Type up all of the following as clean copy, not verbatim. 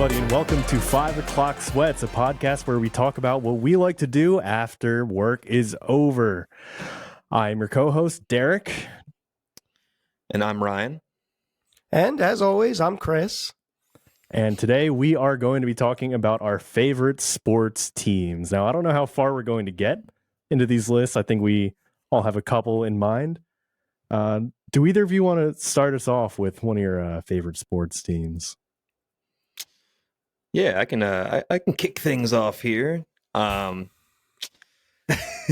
everybody, and welcome to 5 O'Clock Sweats, a podcast where we talk about what we like to do after work is over. I'm your co-host, Derick. And I'm Ryan. And as always, I'm Chris. And today we are going to be talking about our favorite sports teams. Now, I don't know how far we're going to get into these lists. I think we all have a couple in mind. Do either of you want to start us off with one of your favorite sports teams? Yeah, I can kick things off here. All right.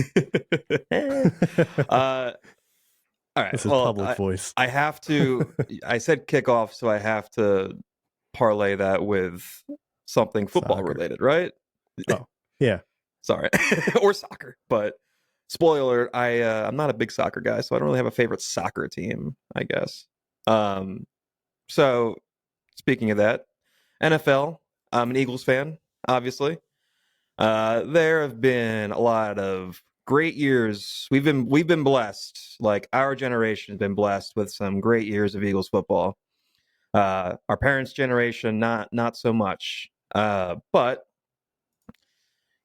This is public voice. I have to. I said kick off, so I have to parlay that with something football related, right? Oh, yeah. Sorry, or soccer. But spoiler alert, I'm not a big soccer guy, so I don't really have a favorite soccer team, I guess. So speaking of that, NFL. I'm an Eagles fan, obviously. There have been a lot of great years. We've been blessed. Like, our generation has been blessed with some great years of Eagles football. Our parents' generation, not so much. But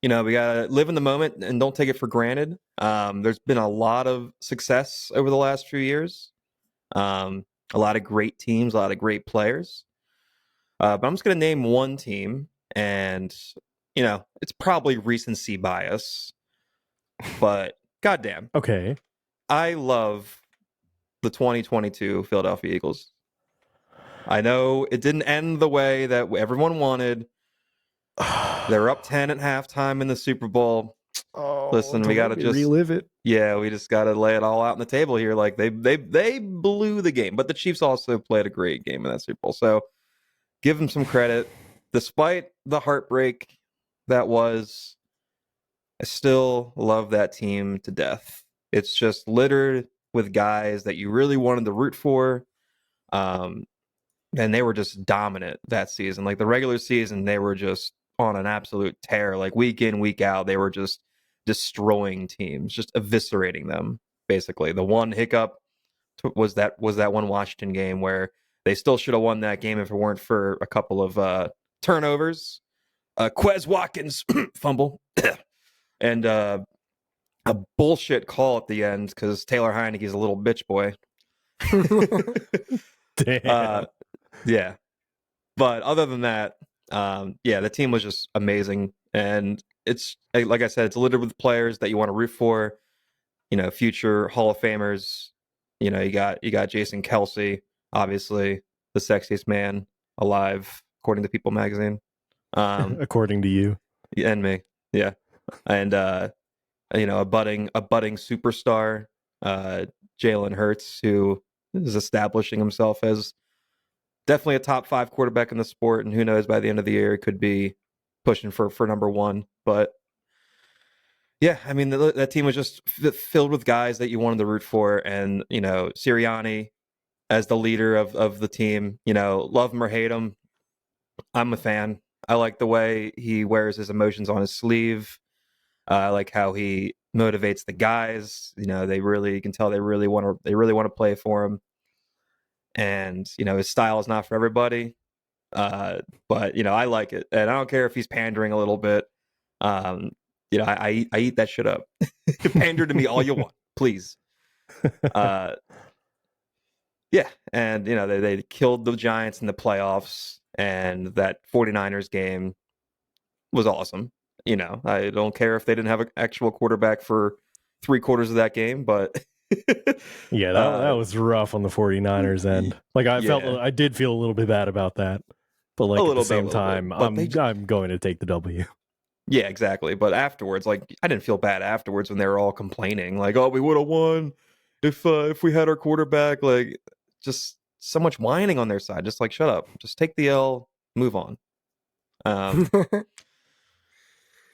you know, we gotta live in the moment and don't take it for granted. There's been a lot of success over the last few years. A lot of great teams, a lot of great players. But I'm just going to name one team, and, you know, it's probably recency bias, but goddamn. Okay. I love the 2022 Philadelphia Eagles. I know it didn't end the way that everyone wanted. They were up 10 at halftime in the Super Bowl. Oh, listen, we got to just relive it. Yeah, we just got to lay it all out on the table here. Like, they blew the game, but the Chiefs also played a great game in that Super Bowl. So give them some credit. Despite the heartbreak that was, I still love that team to death. It's just littered with guys that you really wanted to root for. And they were just dominant that season. Like, the regular season, they were just on an absolute tear. Like, week in, week out, they were just destroying teams, just eviscerating them, basically. The one hiccup was that one Washington game where they still should have won that game if it weren't for a couple of turnovers. Quez Watkins fumble. And a bullshit call at the end because Taylor Heineke's a little bitch boy. Damn. Yeah. But other than that, the team was just amazing. And it's, like I said, it's littered with players that you want to root for. You know, future Hall of Famers. You know, you got Jason Kelce. Obviously, the sexiest man alive, according to People magazine. According to you. And me. Yeah. And, you know, a budding superstar, Jalen Hurts, who is establishing himself as definitely a top 5 quarterback in the sport. And who knows, by the end of the year, he could be pushing for number 1. But yeah, I mean, that team was just filled with guys that you wanted to root for. And, you know, Sirianni as the leader of the team, you know, love him or hate him, I'm a fan. I like the way he wears his emotions on his sleeve. I like how he motivates the guys. You know, you can tell they really want to play for him. And, you know, his style is not for everybody. But, you know, I like it. And I don't care if he's pandering a little bit. You know, I eat that shit up. Pander to me all you want, please. Yeah, and, you know, they killed the Giants in the playoffs, and that 49ers game was awesome. You know, I don't care if they didn't have an actual quarterback for 3/4 of that game, but yeah, that was rough on the 49ers end. Like, I did feel a little bit bad about that, but like at the same time, I'm going to take the W. Yeah, exactly. But afterwards, like, I didn't feel bad afterwards when they were all complaining, like, "Oh, we would have won if we had our quarterback." Like, just so much whining on their side. Just like, shut up. Just take the L, move on.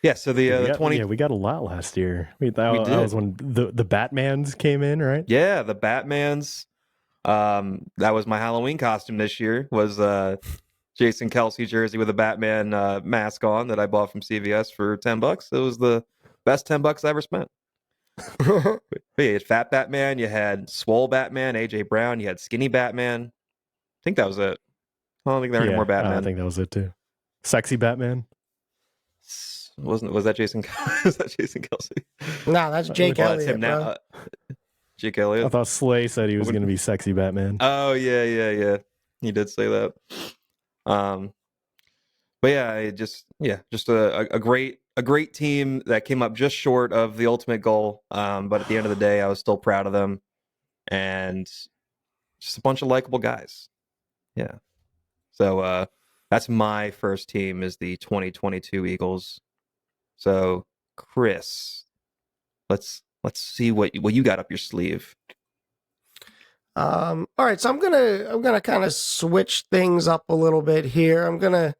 Yeah, so the 20... Yeah, we got a lot last year. That was when the Batmans came in, right? Yeah, the Batmans. That was my Halloween costume this year, was Jason Kelce jersey with a Batman mask on that I bought from CVS for $10. It was the best $10 I ever spent. But you had Fat Batman, you had Swole Batman, AJ Brown, you had Skinny Batman. I think that was it. I don't think there were any more Batman. I think that was it too. Sexy Batman. Was that Jason? Was that Jason Kelsey? Nah, that's Jake Well, Elliott, that's him bro. now. Jake Elliott. I thought Slay said he was going to be Sexy Batman. Oh yeah. He did say that. But yeah, just a great team that came up just short of the ultimate goal. But at the end of the day, I was still proud of them, and just a bunch of likable guys. Yeah. So that's my first team is the 2022 Eagles. So Chris, let's see what you got up your sleeve. All right, so I'm gonna kind of switch things up a little bit here. I'm gonna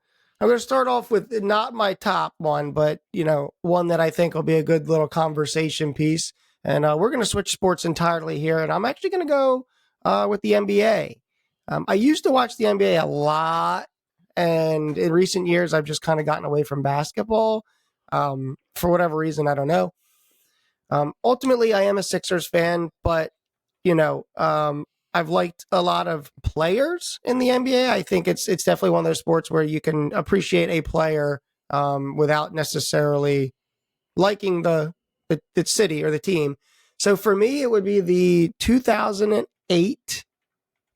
start off with not my top one, but one that I think will be a good little conversation piece. And we're gonna switch sports entirely here, and I'm actually gonna go with the NBA. I used to watch the NBA a lot, and in recent years, I've just kind of gotten away from basketball for whatever reason. I don't know. Ultimately, I am a Sixers fan, but I've liked a lot of players in the NBA. I think it's definitely one of those sports where you can appreciate a player without necessarily liking the city or the team. So for me, it would be the 2008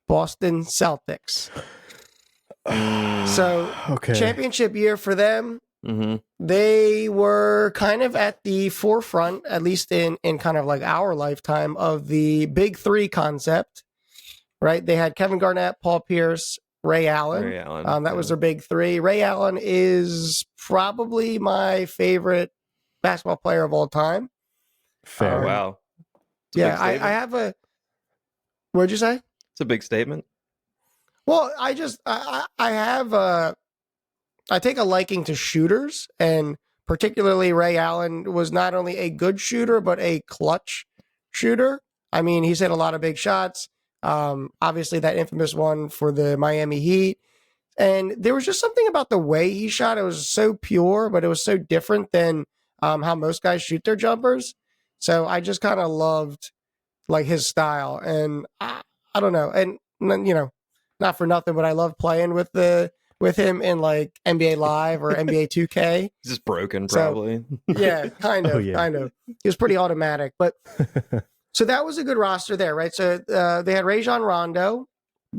Boston Celtics. So Okay. championship year for them. Mm-hmm. They were kind of at the forefront, at least in kind of like our lifetime, of the big three concept, right? They had Kevin Garnett, Paul Pierce, Ray Allen. That was their big three. Ray Allen is probably my favorite basketball player of all time. Fair. Wow. Yeah, I have a... What'd you say? It's a big statement. Well, I have I take a liking to shooters, and particularly Ray Allen was not only a good shooter, but a clutch shooter. I mean, he's hit a lot of big shots. Obviously, that infamous one for the Miami Heat. And there was just something about the way he shot. It was so pure, but it was so different than how most guys shoot their jumpers. So I just kind of loved like his style. And I don't know. And, not for nothing, but I love playing with him in like NBA Live or NBA 2K. He's just broken, probably. So, yeah, kind of. He was pretty automatic, but so that was a good roster there, right? So they had Rajon Rondo.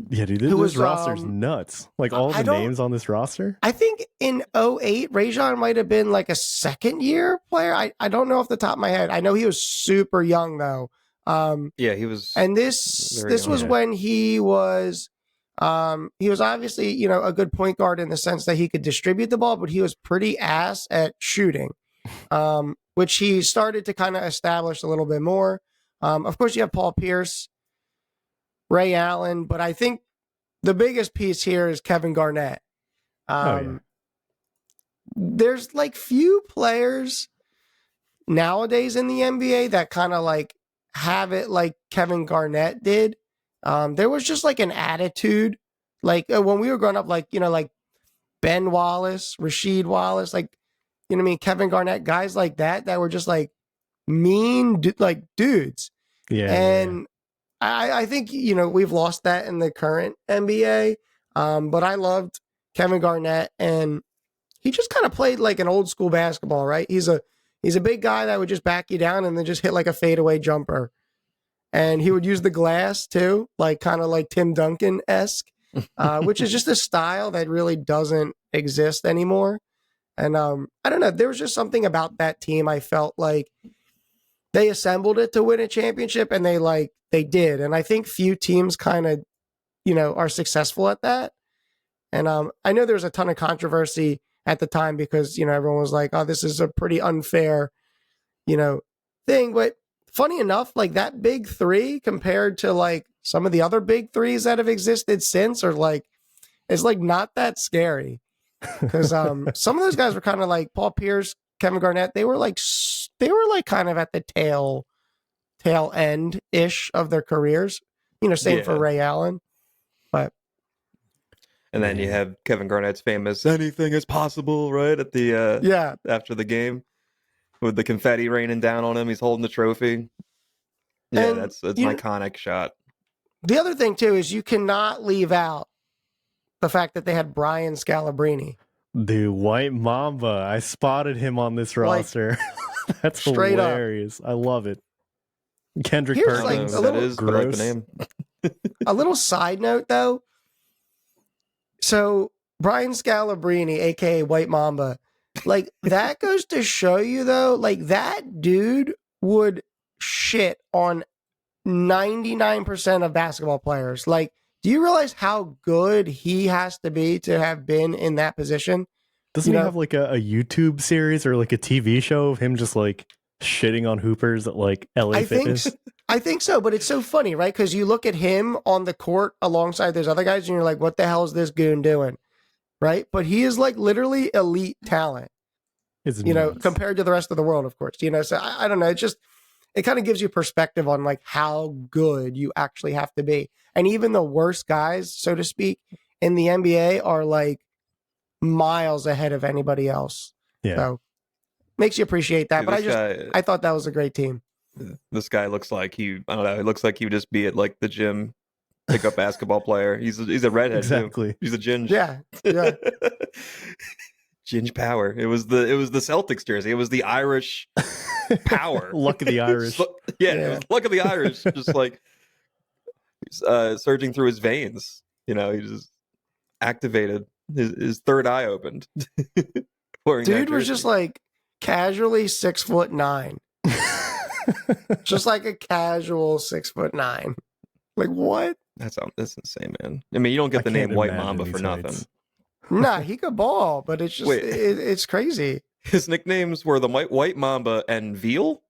Yeah, dude, this roster's nuts. Like all the names on this roster. I think in 2008, Rajon might have been like a second year player. I don't know off the top of my head. I know he was super young though. Yeah, he was. And this was when he was obviously, a good point guard in the sense that he could distribute the ball, but he was pretty ass at shooting, which he started to kind of establish a little bit more. Of course, you have Paul Pierce, Ray Allen, but I think the biggest piece here is Kevin Garnett. There's like few players nowadays in the NBA that kind of like have it like Kevin Garnett did. There was just like an attitude, like when we were growing up, like, like Ben Wallace, Rasheed Wallace, like, what I mean? Kevin Garnett, guys like that were just like mean, like dudes. Yeah. And I think, we've lost that in the current NBA. But I loved Kevin Garnett, and he just kind of played like an old school basketball, right? He's a big guy that would just back you down and then just hit like a fadeaway jumper. And he would use the glass too, like kind of like Tim Duncan-esque, which is just a style that really doesn't exist anymore. And I don't know, there was just something about that team. I felt like they assembled it to win a championship, and they did. And I think few teams kind of, are successful at that. And I know there was a ton of controversy at the time because, everyone was like, oh, this is a pretty unfair, thing. But funny enough, like that big three compared to like some of the other big threes that have existed since it's like not that scary. Because some of those guys were kind of like Paul Pierce, Kevin Garnett. They were like kind of at the tail end ish of their careers. Same for Ray Allen. But and then you have Kevin Garnett's famous "anything is possible," right at the after the game with the confetti raining down on him. He's holding the trophy. Yeah, and that's an iconic shot. The other thing too is you cannot leave out the fact that they had Brian Scalabrine. Dude, White Mamba. I spotted him on this roster. That's straight up. hilarious. I love it. Kendrick Here's, I don't like, Perkins. know a who that little is, but I like the gross. name. A little side note, though. So Brian Scalabrine, aka White Mamba, like that goes to show you, though, like that dude would shit on 99% of basketball players. Like, do you realize how good he has to be to have been in that position? Doesn't You he know- have like a YouTube series or like a TV show of him just like shitting on hoopers at like LA Fitness? I think so, but it's so funny, right? Because you look at him on the court alongside those other guys, and you're like, "What the hell is this goon doing?" Right? But he is like literally elite talent, It's nuts. nuts. Compared to the rest of the world, of course. So I don't know. It kind of gives you perspective on like how good you actually have to be, and even the worst guys, so to speak, in the NBA are like miles ahead of anybody else. Yeah. So makes you appreciate that. Dude, But this I thought that was a great team. this guy looks like I don't know. It looks like he would just be at like the gym, pick up basketball player. He's a redhead too. Exactly. He's a ginge. Yeah, yeah. Ginge power. It was the Celtics jersey. It was the Irish power. Luck of the Irish. It was luck of the Irish. Just like surging through his veins. He just activated. His third eye opened. Dude was just like casually 6'9". Just like a casual 6'9". Like what? That's insane, man. I mean, you don't get the name can't White imagine Mamba these for nothing. heights. Nah, he could ball, but it's just Wait. it's crazy. His nicknames were the White Mamba and Veal.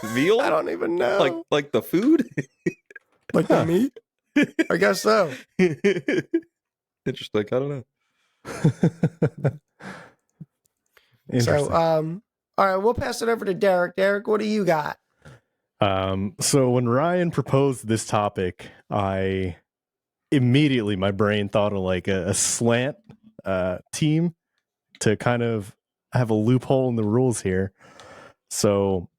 Veal? I don't even know. Like the food? Like the meat? I guess so. Interesting. I don't know. Interesting. So all right, we'll pass it over to Derick. Derick, what do you got? So when Ryan proposed this topic, I immediately, my brain thought of like a slant team to kind of have a loophole in the rules here. So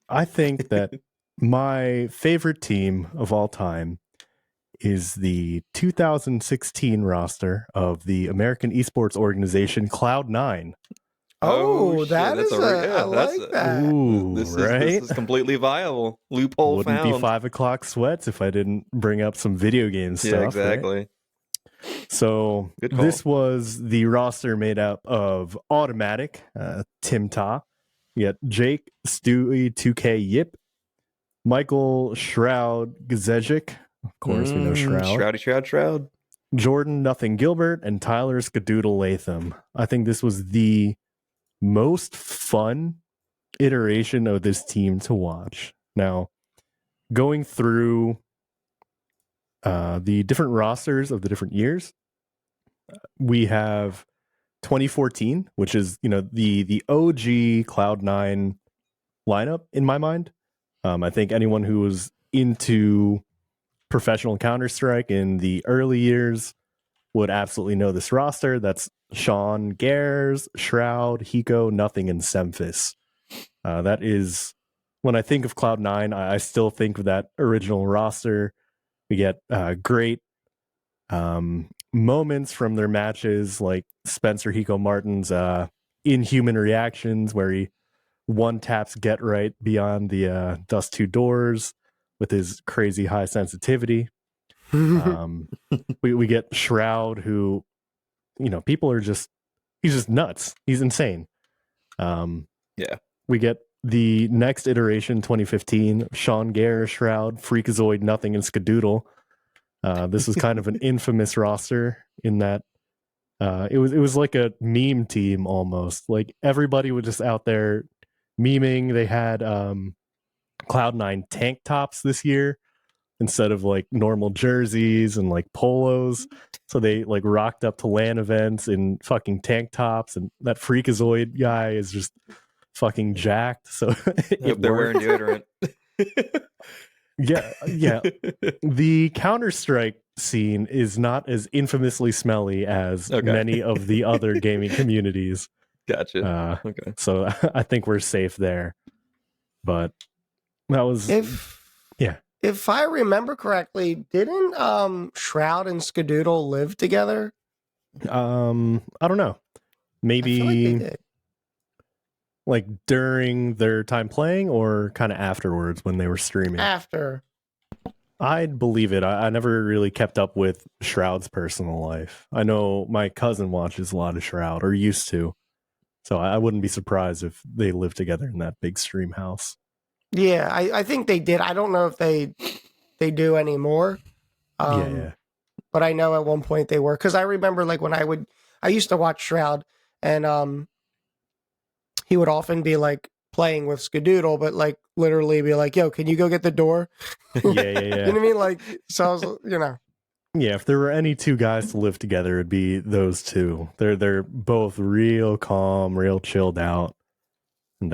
I think that my favorite team of all time is the 2016 roster of the American Esports organization Cloud9. Oh, shit, that that's is I like that. Ooh, This right? is completely viable. Loophole Wouldn't found. be 5 o'clock sweats if I didn't bring up some video game stuff. Yeah, right? exactly. So Good call. this was the roster made up of Automatic, Tim Ta. You got Jake, Stewie, 2K, Yip, Michael, Shroud, Grzesiek. Of course, we know Shroud. Shroud. Jordan, Nothing Gilbert, and Tyler, Skadoodle, Latham. I think this was the most fun iteration of this team to watch. Now, going through the different rosters of the different years, we have 2014, which is the OG Cloud9 lineup in my mind. I think anyone who was into professional Counter-Strike in the early years would absolutely know this roster. That's Sean, Gares, Shroud, Hiko, Nothing, and Semphis. That is, when I think of Cloud9, I still think of that original roster. We get great moments from their matches, like Spencer Hiko Martin's inhuman reactions, where he one taps Get Right beyond the Dust 2 doors with his crazy high sensitivity. We get Shroud, who, people are he's just nuts. He's insane. Yeah. We get the next iteration, 2015, Sean Gare, Shroud, Freakazoid, Nothing, and Skadoodle. This was kind of an infamous roster in that it was like a meme team almost. Like everybody was just out there memeing. They had Cloud9 tank tops this year instead of like normal jerseys and like polos. So they like rocked up to LAN events in fucking tank tops, and that Freakazoid guy is just fucking jacked. So If they're wearing deodorant. Yeah. The Counter-Strike scene is not as infamously smelly as many of the other gaming communities. Gotcha. Okay. So I think we're safe there. But that was If I remember correctly, didn't Shroud and Skadoodle live together? I don't know. I feel like they Maybe did. like during their time playing or kind of afterwards when they were streaming. After. I'd believe it. I never really kept up with Shroud's personal life. I know my cousin watches a lot of Shroud, or used to. So I wouldn't be surprised if they lived together in that big stream house. Yeah, I think they did. I don't know if they do anymore. Yeah. But I know at one point they were, because I remember like when I used to watch Shroud, and he would often be like playing with Skadoodle, but like literally be like, "Yo, can you go get the door?" Yeah. You know what I mean? Like, so I was, Yeah, if there were any two guys to live together, it'd be those two. They're both real calm, real chilled out. And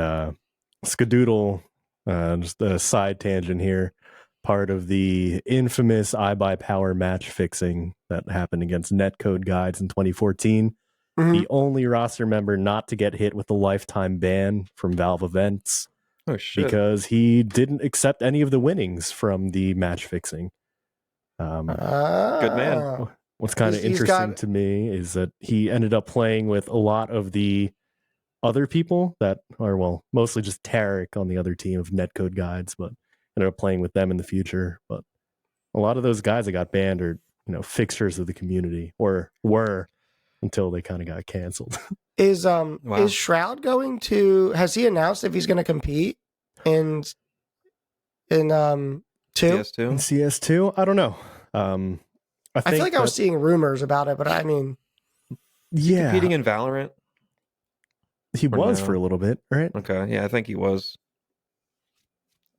Skadoodle, just a side tangent here, part of the infamous iBuyPower match fixing that happened against Netcode Guides in 2014. Mhm. The only roster member not to get hit with a lifetime ban from Valve events Oh shit! because he didn't accept any of the winnings from the match fixing. Good man. What's kind of He's interesting got- to me is that he ended up playing with a lot of the other people that are, well, mostly just Derick on the other team of Netcode Guides, but ended up playing with them in the future. But a lot of those guys that got banned are, fixtures of the community, or were until they kind of got canceled. Is Wow. is Shroud going to? Has he announced if he's going to compete in two? In CS2. CS2, I don't know. I I feel like I was seeing rumors about it, but I mean, yeah, Competing in Valorant. he for was now. for a little bit, right? Okay, yeah, I think he was.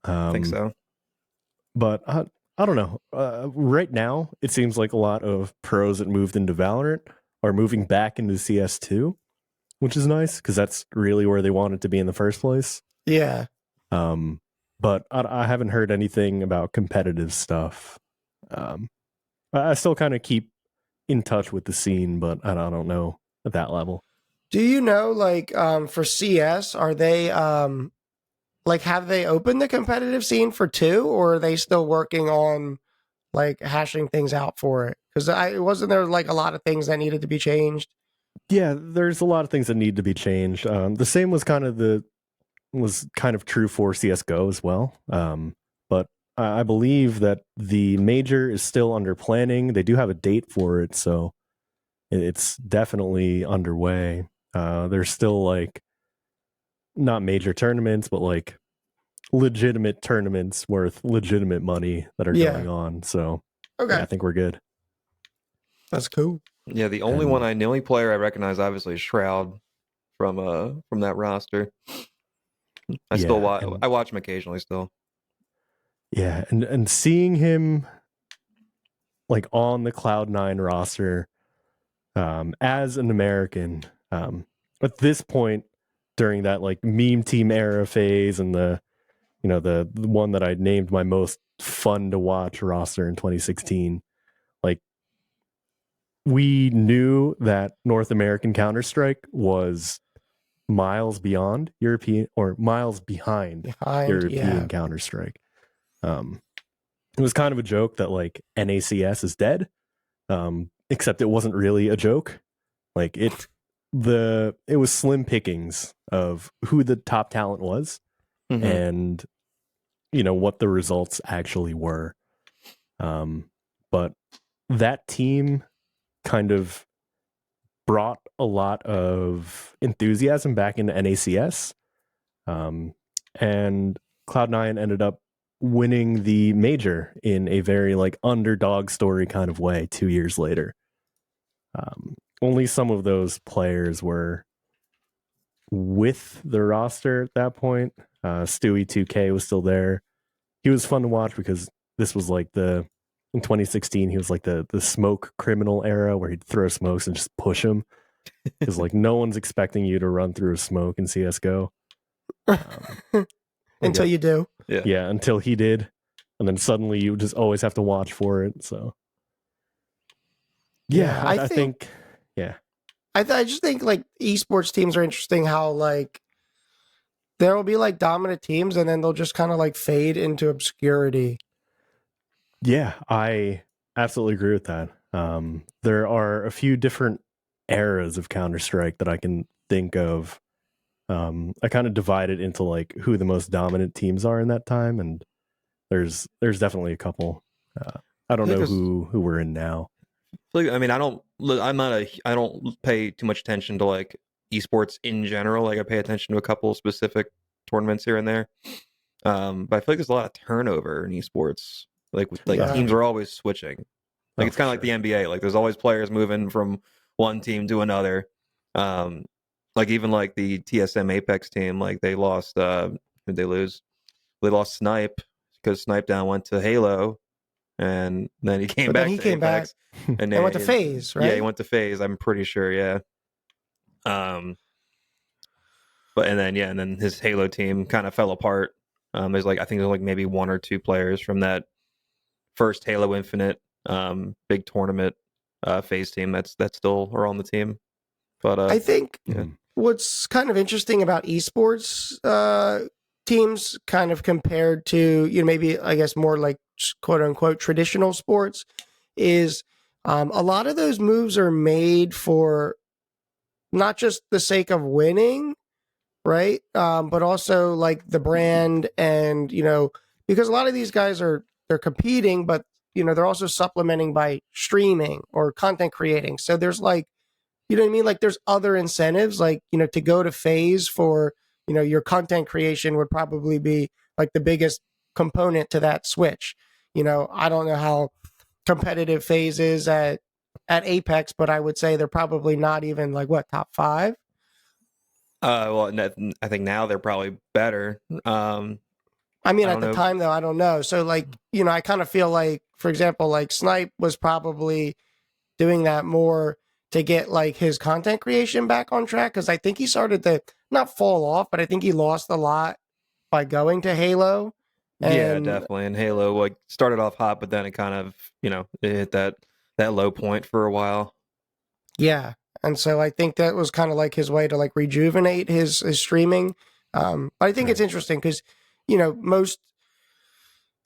I think so. But I don't know. Right now, it seems like a lot of pros that moved into Valorant are moving back into CS2, which is nice because that's really where they wanted to be in the first place. yeah. But I haven't heard anything about competitive stuff. I still kind of keep in touch with the scene, but I don't know at that level. Do you know, like, for CS, are they like, have they opened the competitive scene for 2, or are they still working on like hashing things out for it? Because wasn't there like a lot of things that needed to be changed? Yeah, there's a lot of things that need to be changed. The same was kind of true for CS:GO as well. But I believe that the major is still under planning. They do have a date for it, so it's definitely underway. There's still like not major tournaments, but like legitimate tournaments worth legitimate money that are Yeah. going on. So Okay, yeah, I think we're good. that's cool. Yeah, the only And- the only player I recognize obviously is Shroud from that roster. I still watch. and- I watch him occasionally still. Yeah, and seeing him like on the Cloud9 roster as an American at this point during that like meme team era phase and the one that I named my most fun to watch roster in 2016, like we knew that North American Counter-Strike was miles beyond European, or miles behind European Counter-Strike. It was kind of a joke that like NACS is dead, except it wasn't really a joke. Like it was slim pickings of who the top talent was Mhm. and what the results actually were. But that team kind of brought a lot of enthusiasm back into NACS. And Cloud9 ended up winning the major in a very like underdog story kind of way 2 years later. Only some of those players were with the roster at that point. Stewie 2K was still there. He was fun to watch because this was like in 2016, he was like the smoke criminal era where he'd throw smokes and just push them. Because like no one's expecting you to run through a smoke in CSGO. Until you do. Yeah, until he did. And then suddenly you just always have to watch for it. So yeah, I think yeah. I just think like esports teams are interesting, how like there will be like dominant teams and then they'll just kind of like fade into obscurity. Yeah, I absolutely agree with that. There are a few different eras of Counter-Strike that I can think of. I kind of divide it into like who the most dominant teams are in that time, and there's definitely a couple. I don't know who we're in now. I mean, I don't pay too much attention to like esports in general. Like I pay attention to a couple specific tournaments here and there. But I feel like there's a lot of turnover in esports. Like teams are always switching. Like it's kind of like the NBA. Like there's always players moving from one team to another. Like even like the TSM Apex team, like they lost. Did they lose? They lost Snipe because Snipe down went to Halo, and then he came back. Then he to came Apex, back and went to FaZe, right? Yeah, he went to FaZe. I'm pretty sure. Yeah. But and then his Halo team kind of fell apart. I think there's like maybe one or two players from that first Halo Infinite big tournament FaZe team that still are on the team. But I think what's kind of interesting about esports teams kind of compared to, maybe I guess more like quote unquote traditional sports is a lot of those moves are made for not just the sake of winning, right? But also like the brand and, because a lot of these guys they're competing, but they're also supplementing by streaming or content creating. So there's like, you know what I mean? Like there's other incentives, like, to go to FaZe for, your content creation would probably be like the biggest component to that switch. I don't know how competitive FaZe is at Apex, but I would say they're probably not even like top 5. Well, I think now they're probably better. I mean, at the time though, I don't know. So like, I kind of feel like, for example, like Snipe was probably doing that more to get like his content creation back on track, because I think he started to not fall off, but I think he lost a lot by going to Halo. Yeah, definitely. And Halo like started off hot, but then it kind of it hit that low point for a while. Yeah, and so I think that was kind of like his way to like rejuvenate his streaming. But I think it's interesting because most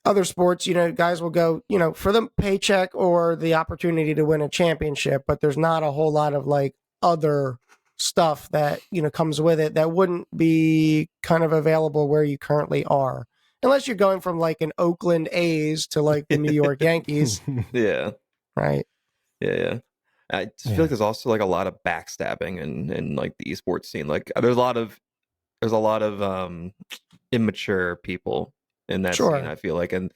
other sports, guys will go, for the paycheck or the opportunity to win a championship, but there's not a whole lot of like other stuff that, comes with it that wouldn't be kind of available where you currently are. Unless you're going from like an Oakland A's to like the New York Yankees. Yeah. Right. Yeah. I just feel like there's also like a lot of backstabbing in like the esports scene. Like there's a lot of immature people in that scene, I feel like, and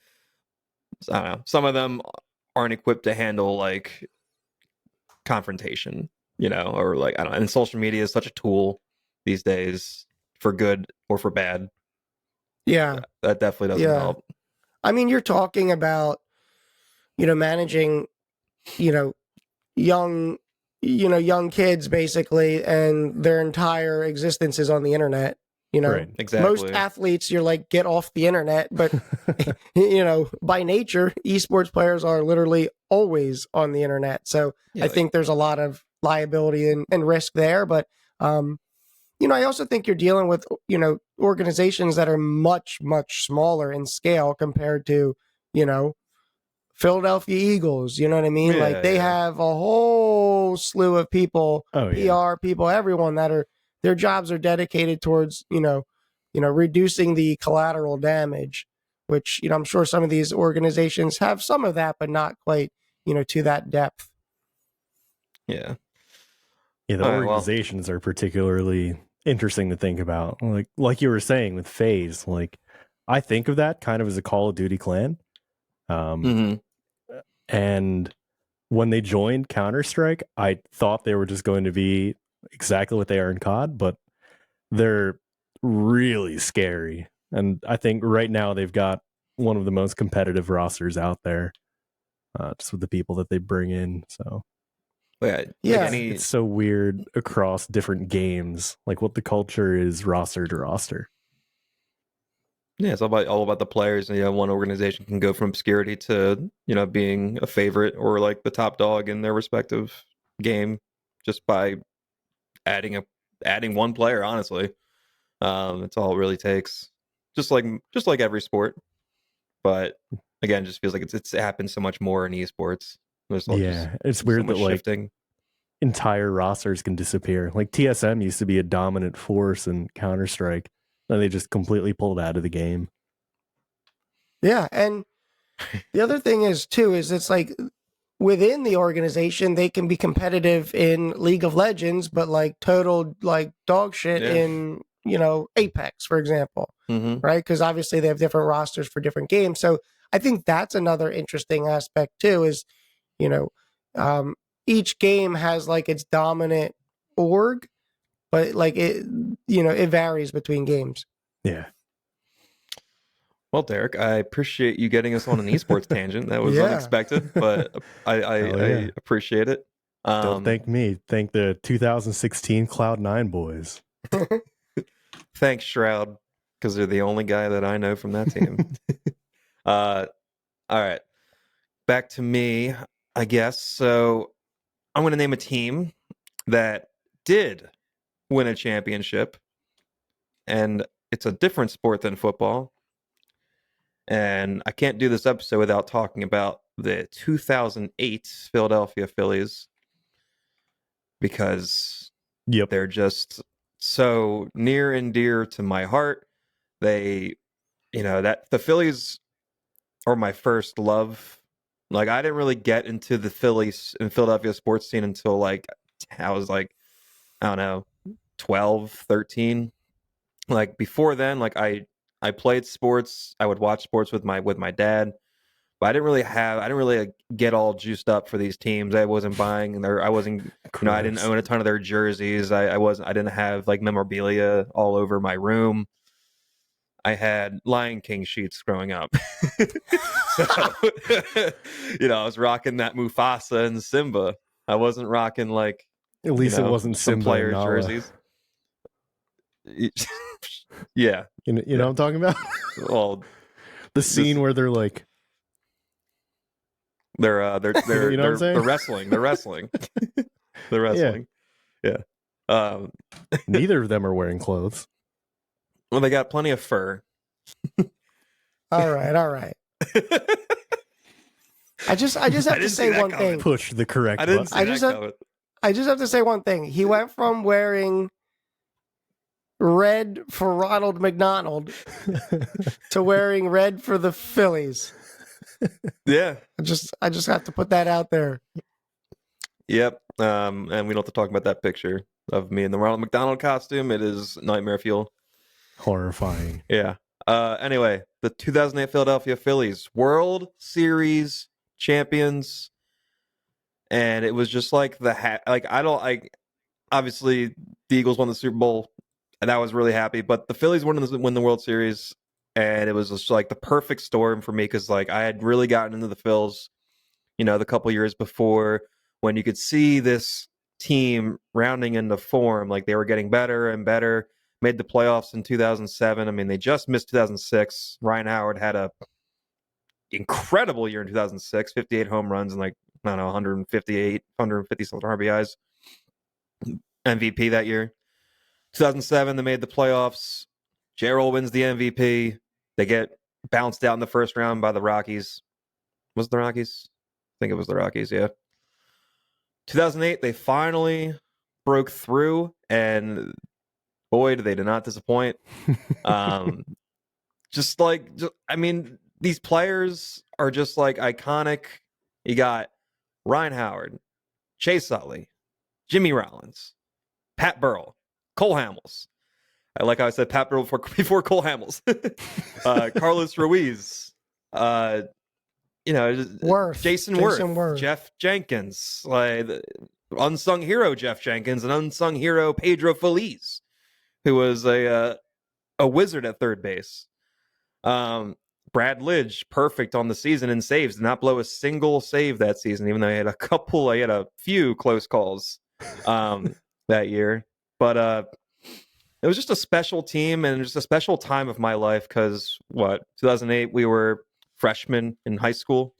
I don't know, some of them aren't equipped to handle like confrontation, or like I don't know. And social media is such a tool these days for good or for bad. Yeah, that definitely doesn't help. I mean, you're talking about managing young kids basically, and their entire existence is on the internet. Right, exactly. Most athletes, you're like, get off the internet, but by nature, esports players are literally always on the internet. So I think there's a lot of liability and risk there. But I also think you're dealing with organizations that are much, much smaller in scale compared to Philadelphia Eagles. You know what I mean? Like they have a whole slew of people, PR people, everyone that are. Their jobs are dedicated towards, reducing the collateral damage, which, I'm sure some of these organizations have some of that, but not quite, to that depth. Yeah. Yeah, the organizations are particularly interesting to think about. Like you were saying with FaZe, like I think of that kind of as a Call of Duty clan. And when they joined Counter-Strike, I thought they were just going to be exactly what they are in COD, but they're really scary. And I think right now they've got one of the most competitive rosters out there, just with the people that they bring in. So it's so weird across different games, like what the culture is roster to roster. Yeah, it's all about the players. And one organization can go from obscurity to being a favorite or like the top dog in their respective game just by adding one player. Honestly, that's all it really takes. Just like every sport, but again, it just feels like it happens so much more in esports. There's it's weird that like shifting. entire rosters can disappear. Like TSM used to be a dominant force in Counter-Strike, and they just completely pulled out of the game. Yeah, and the other thing is too is it's like within the organization they can be competitive in League of Legends, but like total like dog shit in Apex, for example, right? Because obviously they have different rosters for different games. So I think that's another interesting aspect too. Is each game has like its dominant org, but like it varies between games. Yeah. Well, Derick, I appreciate you getting us on an esports tangent. That was Yeah. unexpected, but I appreciate it. Don't thank me. Thank the 2016 Cloud9 boys. Thanks, Shroud, because they're the only guy that I know from that team. All right. Back to me, I guess. So I'm going to name a team that did win a championship, and it's a different sport than football. And I can't do this episode without talking about the 2008 Philadelphia Phillies, because they're just so near and dear to my heart. They, that the Phillies are my first love. Like, I didn't really get into the Phillies and Philadelphia sports scene until like I was like, I don't know, 12, 13. Like before then, like I played sports. I would watch sports with my dad, but I didn't really get all juiced up for these teams. I wasn't buying I didn't own a ton of their jerseys. I didn't have like memorabilia all over my room. I had Lion King sheets growing up. So, I was rocking that Mufasa and Simba. I wasn't rocking like, at least it wasn't some Simba player and jerseys. Yeah. You know what I'm talking about? Well, the scene where they're like, they're you know what I'm saying? they're wrestling. They're wrestling. They're wrestling. Yeah. Neither of them are wearing clothes. Well, they got plenty of fur. All right. I just have to say one thing. Push the correct button. I just have to say one thing. He went from wearing red for Ronald McDonald to wearing red for the Phillies. Yeah. I just have to put that out there. Yep. And we don't have to talk about that picture of me in the Ronald McDonald costume. It is nightmare fuel. Horrifying. Yeah. Anyway, the 2008 Philadelphia Phillies World Series champions, and it was just like obviously the Eagles won the Super Bowl, and I was really happy. But the Phillies win the World Series, and it was just like the perfect storm for me, because like I had really gotten into the Phils, the couple years before, when you could see this team rounding into form, like they were getting better and better. Made the playoffs in 2007. I mean, they just missed 2006. Ryan Howard had a incredible year in 2006, 58 home runs and like, I don't know, 150 something RBIs. MVP that year. 2007, they made the playoffs. Gerald wins the MVP. They get bounced out in the first round by the Rockies. Was it the Rockies? I think it was the Rockies, yeah. 2008, they finally broke through, and boy, they did not disappoint. These players are just like iconic. You got Ryan Howard, Chase Utley, Jimmy Rollins, Pat Burrell, Cole Hamels. I like how I said Pat Burrell before Cole Hamels. Carlos Ruiz. Jason Worth, Jeff Jenkins, like unsung hero Jeff Jenkins, and unsung hero Pedro Feliz, who was a wizard at third base. Brad Lidge, perfect on the season in saves, did not blow a single save that season, even though he had a few close calls that year. But it was just a special team and just a special time of my life, because 2008, we were freshmen in high school.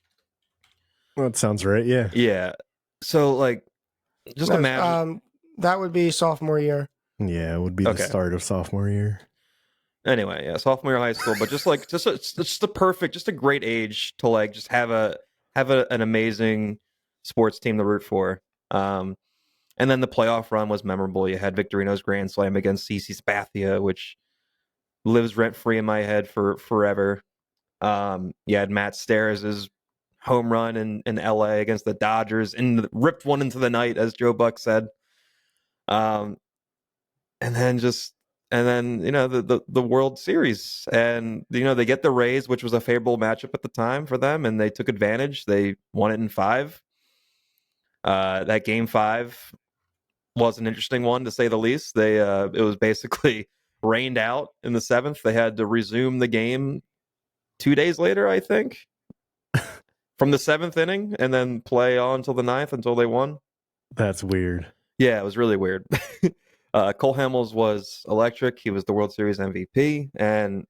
Well, that sounds right. Yeah. Yeah. So like, just imagine. That would be sophomore year. Yeah, it would be the start of sophomore year. Anyway, yeah, sophomore year of high school, but just like just a great age to like just have an amazing sports team to root for. And then the playoff run was memorable. You had Victorino's grand slam against CC Spathia, which lives rent free in my head for forever. You had Matt Stairs' home run in LA against the Dodgers and ripped one into the night, as Joe Buck said. And then the World Series, and they get the Rays, which was a favorable matchup at the time for them, and they took advantage. They won it in 5. That game 5 was an interesting one, to say the least. It was basically rained out in the 7th. They had to resume the game 2 days later, I think, from the 7th inning, and then play on until the 9th until they won. That's weird. Yeah, it was really weird. Cole Hamels was electric. He was the World Series MVP, and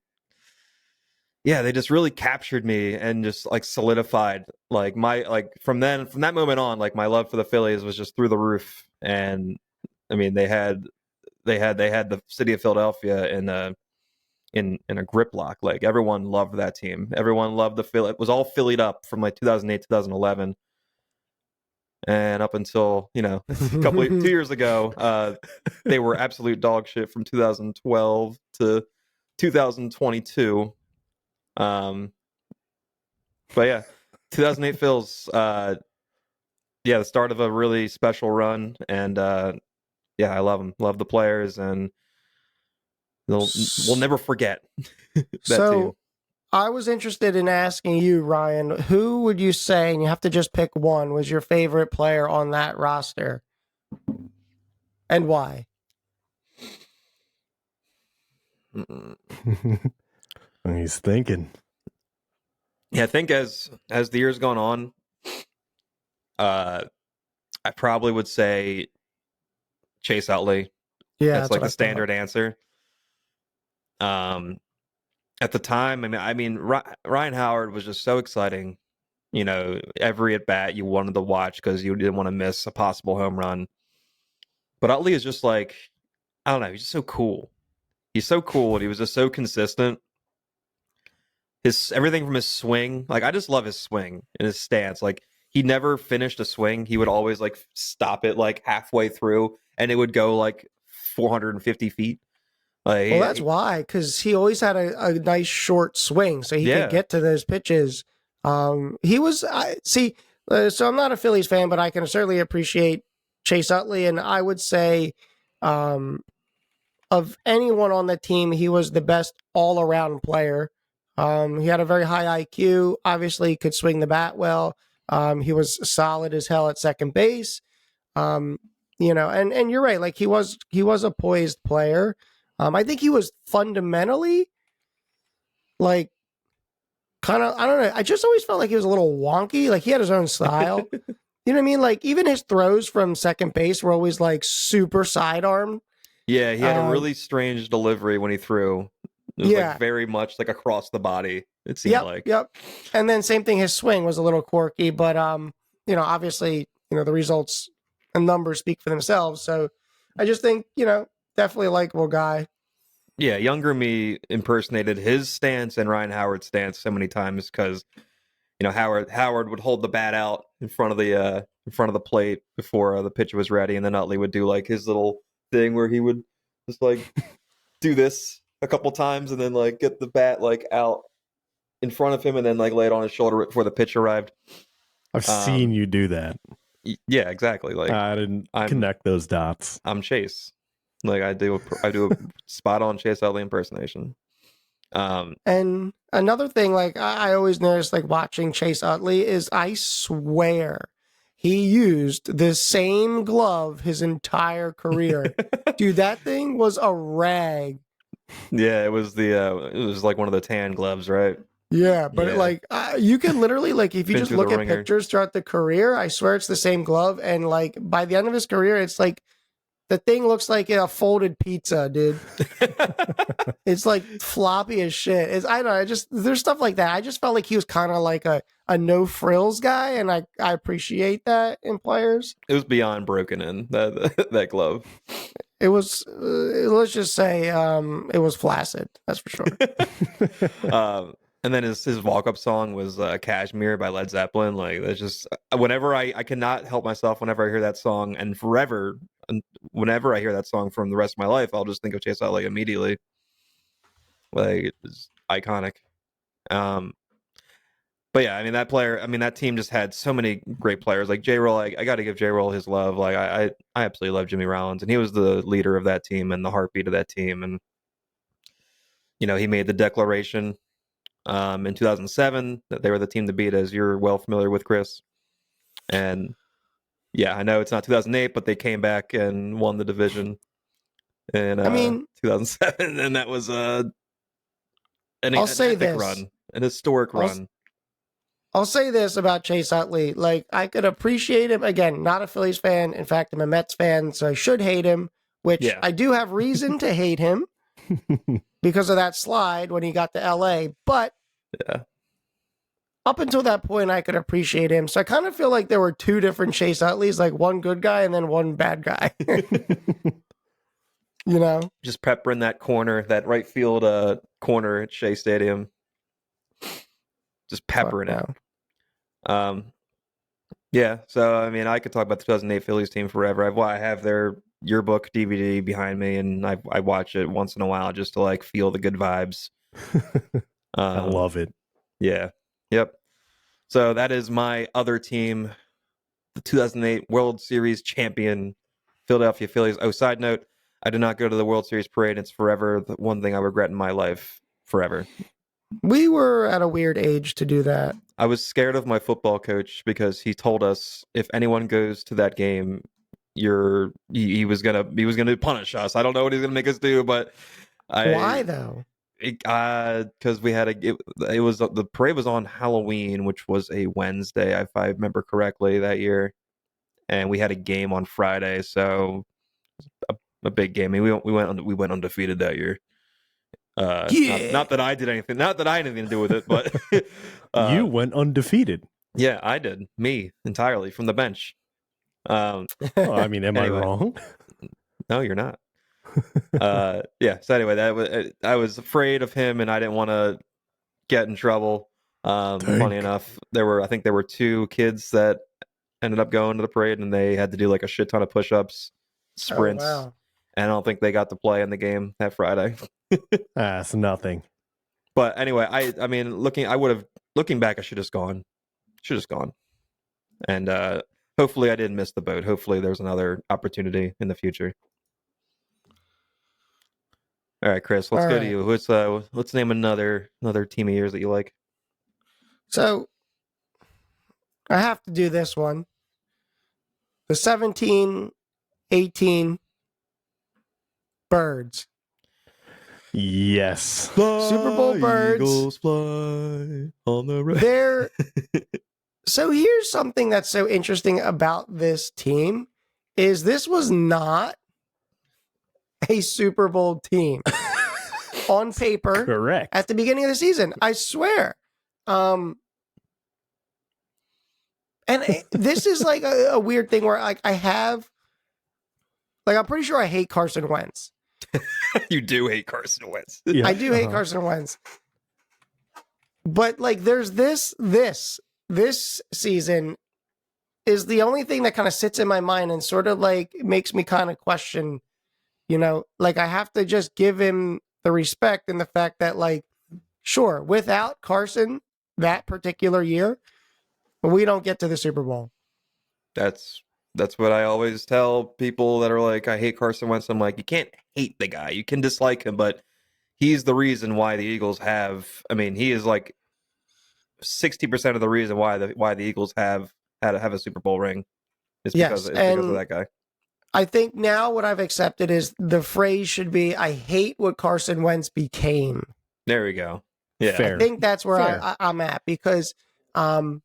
yeah, they just really captured me and just like solidified from that moment on, like my love for the Phillies was just through the roof. And I mean, they had the city of Philadelphia in a grip lock. Like, everyone loved that team. Everyone loved the Philly. It was all Phillied up from like 2008, 2011. And up until, a couple 2 years ago, they were absolute dog shit from 2012 to 2022. But yeah, 2008 Phils, the start of a really special run, and I love them. Love the players, and we'll never forget that team. I was interested in asking you, Ryan, who would you say, and you have to just pick one, was your favorite player on that roster? And why? He's thinking. Yeah, I think as the year's gone on, I probably would say Chase Utley. Yeah, that's like the standard answer. At the time, I mean, Ryan Howard was just so exciting. Every at bat you wanted to watch because you didn't want to miss a possible home run. But Utley is just like, I don't know, he's just so cool. He's so cool, and he was just so consistent. Everything from his swing, like, I just love his swing and his stance. Like, he never finished a swing. He would always like stop it like halfway through, and it would go like 450 feet. Well, that's why, because he always had a nice short swing, so he could get to those pitches. He was so I'm not a Phillies fan, but I can certainly appreciate Chase Utley, and I would say, of anyone on the team, he was the best all-around player. He had a very high IQ. Obviously, could swing the bat well. He was solid as hell at second base. And you're right. Like, he was a poised player. I think he was fundamentally like kind of, I don't know. I just always felt like he was a little wonky. Like, he had his own style. You know what I mean? Like, even his throws from second base were always like super sidearm. Yeah, he had a really strange delivery when he threw. It was like very much like across the body, it seemed like. Yep. And then same thing, his swing was a little quirky, but obviously, the results and numbers speak for themselves. So I just think, definitely a likable guy. Yeah, younger me impersonated his stance and Ryan Howard's stance so many times because, Howard would hold the bat out in front of the plate before the pitcher was ready, and then Utley would do like his little thing where he would just like do this a couple times and then like get the bat like out in front of him and then like lay it on his shoulder before the pitch arrived. I've seen you do that. Yeah, exactly. Like, I didn't connect those dots. I'm Chase. Like, I do a spot on Chase Utley impersonation. And another thing, like, I always noticed, like, watching Chase Utley is, I swear he used the same glove his entire career. Dude, that thing was a rag. Yeah, it was like one of the tan gloves, right? Yeah, but you can literally, like, if you just look at pictures throughout the career, I swear it's the same glove. And like, by the end of his career, it's like, the thing looks like a folded pizza, dude. It's like floppy as shit. I don't know. There's stuff like that. I just felt like he was kind of like a no frills guy, and I appreciate that in players. It was beyond broken in that glove. It was. Let's just say it was flaccid. That's for sure. And then his walk-up song was Kashmir by Led Zeppelin. Like, that's just, whenever I cannot help myself whenever I hear that song, and forever, and whenever I hear that song from the rest of my life, I'll just think of Chase Utley immediately. Like, it's iconic. But yeah, I mean, that team just had so many great players. Like J-Roll, I got to give J-Roll his love. Like, I absolutely love Jimmy Rollins, and he was the leader of that team and the heartbeat of that team. And, you know, he made the declaration in 2007 that they were the team to beat, as you're well familiar with, Chris. And yeah, I know it's not 2008, but they came back and won the division in 2007, and that was an epic run, an historic run. I'll say this about Chase Utley. Like, I could appreciate him. Again, not a Phillies fan. In fact, I'm a Mets fan, so I should hate him, which I do have reason to hate him because of that slide when he got to LA. But up until that point, I could appreciate him. So I kind of feel like there were two different Chase Utleys, like one good guy and then one bad guy. You know? Just peppering that corner, that right field corner at Shea Stadium. Just peppering it. Yeah, so I mean, I could talk about the 2008 Phillies team forever. I have their yearbook DVD behind me, and I watch it once in a while just to like feel the good vibes. I love it. Yeah. Yep. So that is my other team, the 2008 World Series champion Philadelphia Phillies. Oh, side note, I did not go to the World Series parade. It's forever the one thing I regret in my life. Forever. We were at a weird age to do that. I was scared of my football coach because he told us if anyone goes to that game, he was gonna punish us. I don't know what he's gonna make us do, but why though? Because we had the parade was on Halloween, which was a Wednesday, if I remember correctly, that year, and we had a game on Friday, so a big game. I mean, we went undefeated that year. Not that I did anything. Not that I had anything to do with it, but you went undefeated. Yeah, I did. Me entirely from the bench. I mean, am anyway. I wrong? No, you're not. Yeah. So anyway, I was afraid of him, and I didn't want to get in trouble. Funny enough, I think there were two kids that ended up going to the parade, and they had to do like a shit ton of push-ups, sprints. Oh, wow. And I don't think they got to play in the game that Friday. That's nothing. But anyway, I mean, looking back, I should have gone. And hopefully I didn't miss the boat. Hopefully there's another opportunity in the future. All right, Chris, let's go to you. Let's name another team of yours that you like. So I have to do this one. The 17-18 Birds. Yes. Fly, Super Bowl Birds. Eagles fly on the So here's something that's so interesting about this team is this was not a Super Bowl team on paper. Correct. At the beginning of the season. I swear. And this is like a weird thing where like I'm pretty sure I hate Carson Wentz. You do hate Carson Wentz. Yeah. I do hate Carson Wentz. But like there's this season is the only thing that kind of sits in my mind and sort of like makes me kind of question, you know, like I have to just give him the respect and the fact that like, sure, without Carson that particular year, we don't get to the Super Bowl. That's what I always tell people that are like, I hate Carson Wentz. I'm like, you can't hate the guy. You can dislike him, but he's the reason why the Eagles have. I mean, he is like 60% of the reason why the Eagles have a Super Bowl ring. It's because of that guy. I think now what I've accepted is the phrase should be, I hate what Carson Wentz became. There we go. Yeah, fair. I think that's where I'm at because I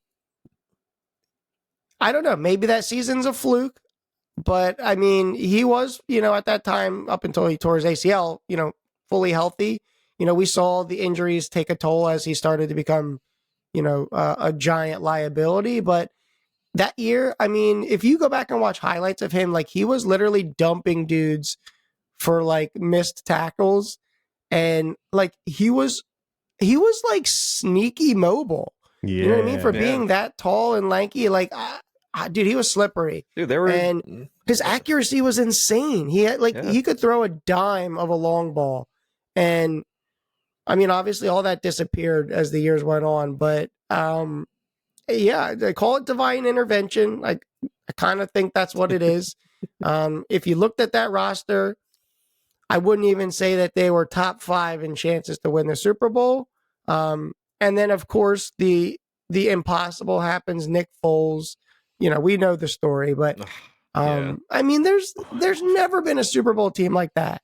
don't know. Maybe that season's a fluke, but I mean, he was, you know, at that time up until he tore his ACL, you know, fully healthy. You know, we saw the injuries take a toll as he started to become, you know, a giant liability. But that year, I mean, if you go back and watch highlights of him, like he was literally dumping dudes for like missed tackles. And like he was he was like sneaky mobile. Yeah. You know what I mean? For Yeah. being that tall and lanky, like, dude, he was slippery. Dude, they were, And his accuracy was insane. He had he could throw a dime of a long ball. And I mean, obviously all that disappeared as the years went on, but yeah, they call it divine intervention. I kind of think that's what it is. If you looked at that roster, I wouldn't even say that they were top 5 in chances to win the Super Bowl. And then, of course, the impossible happens. Nick Foles, you know, we know the story, but I mean, there's never been a Super Bowl team like that.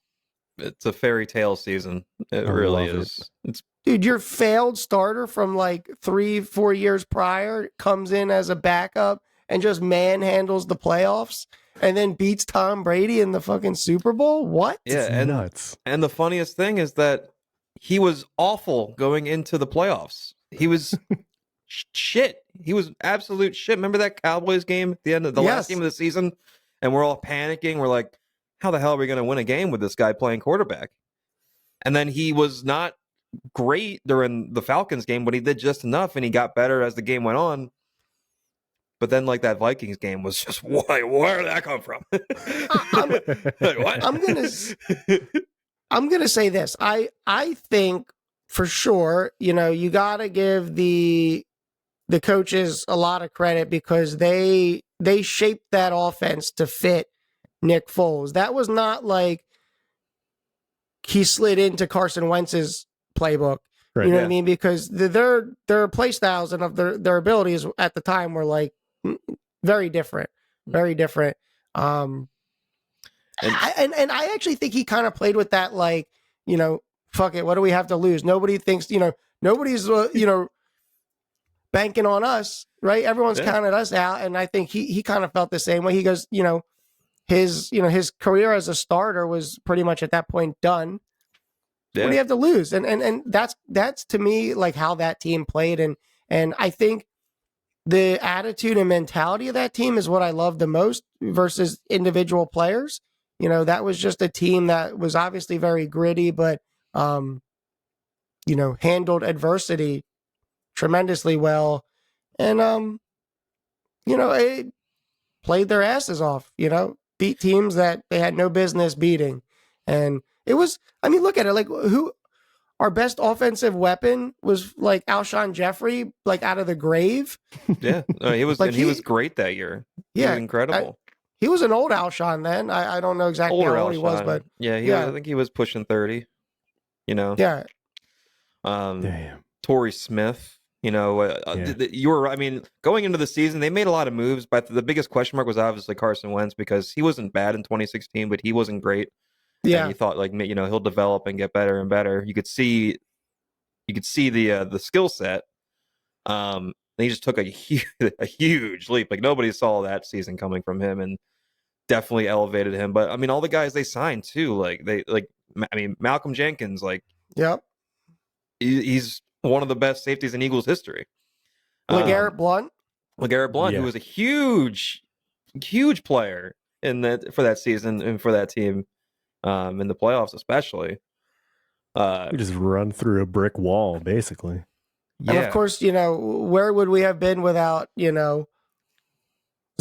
It's a fairy tale season. It really is. It's Dude, your failed starter from like 3-4 years prior comes in as a backup and just manhandles the playoffs and then beats Tom Brady in the fucking Super Bowl? What? yeah, It's nuts. And the funniest thing is that he was awful going into the playoffs. He was shit. He was absolute shit. Remember that Cowboys game at the end of the last game of the season? And we're all panicking. We're like, how the hell are we going to win a game with this guy playing quarterback? And then he was not great during the Falcons game, but he did just enough, and he got better as the game went on. But then, like, that Vikings game was just, where did that come from? What? I'm gonna say this. I think for sure, you know, you gotta give the coaches a lot of credit because they shaped that offense to fit Nick Foles. That was not like he slid into Carson Wentz's playbook. Right, you know what I mean? Because their play styles and of their abilities at the time were like very different. Very different. And I actually think he kind of played with that, like, you know, fuck it, what do we have to lose? Nobody thinks, you know, nobody's, you know, banking on us, right? Everyone's counted us out. And I think he kind of felt the same way. He goes, his career as a starter was pretty much at that point done. What do you have to lose? And that's to me like how that team played. And I think the attitude and mentality of that team is what I love the most versus individual players. You know, that was just a team that was obviously very gritty, but, you know, handled adversity tremendously well. And, you know, it played their asses off, you know, beat teams that they had no business beating. And it was, I mean, look at it, like our best offensive weapon was like Alshon Jeffrey, like out of the grave. Yeah, he was, like and he was great that year. He was incredible. He was an old Alshon then. I don't know exactly how old he was, but I think he was pushing 30. You know, Damn. Torrey Smith. You know, you were. I mean, going into the season, they made a lot of moves, but the biggest question mark was obviously Carson Wentz because he wasn't bad in 2016, but he wasn't great. Yeah, and you thought like, you know, he'll develop and get better and better. You could see the skill set. He just took a huge leap. Like nobody saw that season coming from him, and definitely elevated him. But I mean, all the guys they signed too, Malcolm Jenkins, like, he's one of the best safeties in Eagles history. LeGarrette Blount, who was a huge player for that season and for that team. In the playoffs, especially. We just run through a brick wall, basically. And of course, you know, where would we have been without, you know,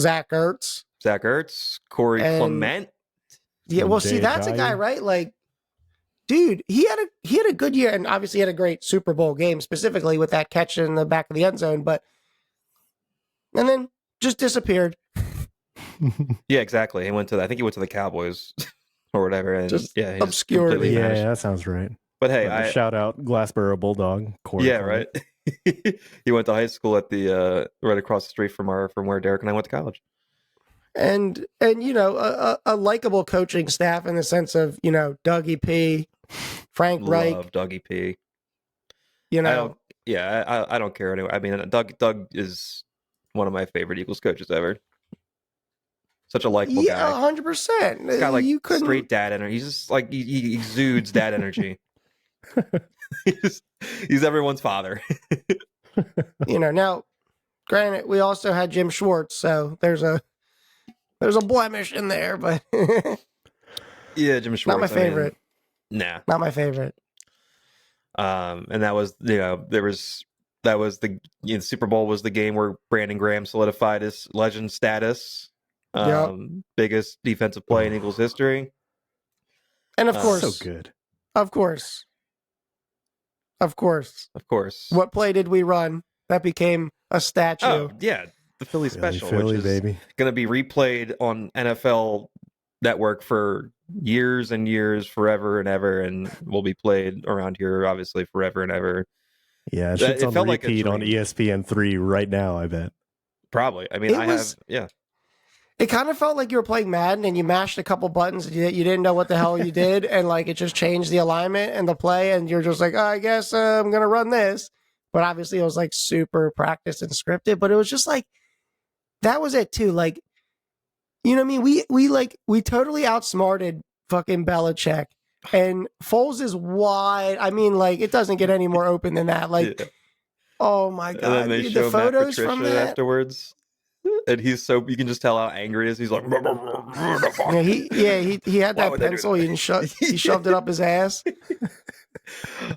Zach Ertz, Corey Clement. Yeah, well, see, that's a guy, right? Like, dude, he had a good year, and obviously had a great Super Bowl game, specifically with that catch in the back of the end zone, and then just disappeared. Yeah, exactly. I think he went to the Cowboys. Or whatever, and just he obscured. Yeah, that sounds right. But hey, shout out Glassboro Bulldog. Corey right. He went to high school at the right across the street from where Derick and I went to college. And you know, a likable coaching staff in the sense of, you know, Dougie P, Frank Reich. Love Dougie P. You know, I don't care anyway. I mean, Doug is one of my favorite Eagles coaches ever. Such a likable guy. 100%. He's got like straight dad energy. He's just like he exudes dad energy. He's everyone's father. You know, now, granted, we also had Jim Schwartz, so there's a blemish in there, but yeah, Jim Schwartz. Not my favorite. Nah, not my favorite. And that was the Super Bowl was the game where Brandon Graham solidified his legend status. Biggest defensive play in Eagles history. And of course, so good. Of course. What play did we run that became a statue? Oh, yeah. The Philly special, Philly, which is going to be replayed on NFL Network for years and years, forever and ever, and will be played around here, obviously, forever and ever. Yeah, it's on repeat on ESPN3 right now, I bet. Probably. I mean, It kind of felt like you were playing Madden and you mashed a couple buttons and you didn't know what the hell you did, and like it just changed the alignment and the play, and you're just like, I guess I'm gonna run this. But obviously it was like super practiced and scripted, but it was just like that was it too. Like, you know what I mean? We totally outsmarted fucking Belichick, and Foles is wide. I mean, like it doesn't get any more open than that. Like, oh my god, and then they show photos Matt Patricia from that afterwards. And he's so, you can just tell how angry he is. He's like, he had that pencil. He shoved it up his ass.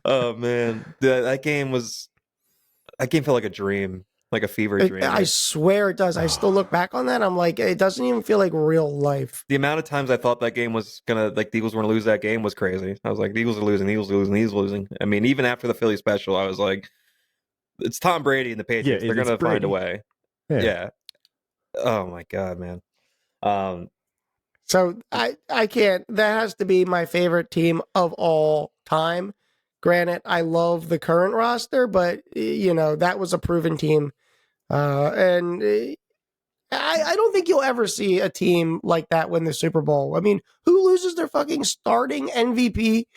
Oh man, that game felt like a dream, like a fever dream. I swear it does. I still look back on that. I'm like, it doesn't even feel like real life. The amount of times I thought that game was gonna, like, the Eagles were gonna lose that game was crazy. I was like, the Eagles are losing, the Eagles are losing, the Eagles are losing. I mean, even after the Philly special, I was like, it's Tom Brady and the Patriots. They're gonna find a way. Yeah. Oh my god, man. So I can't. That has to be my favorite team of all time. Granted, I love the current roster, but you know that was a proven team, and I don't think you'll ever see a team like that win the Super Bowl. I mean, who loses their fucking starting MVP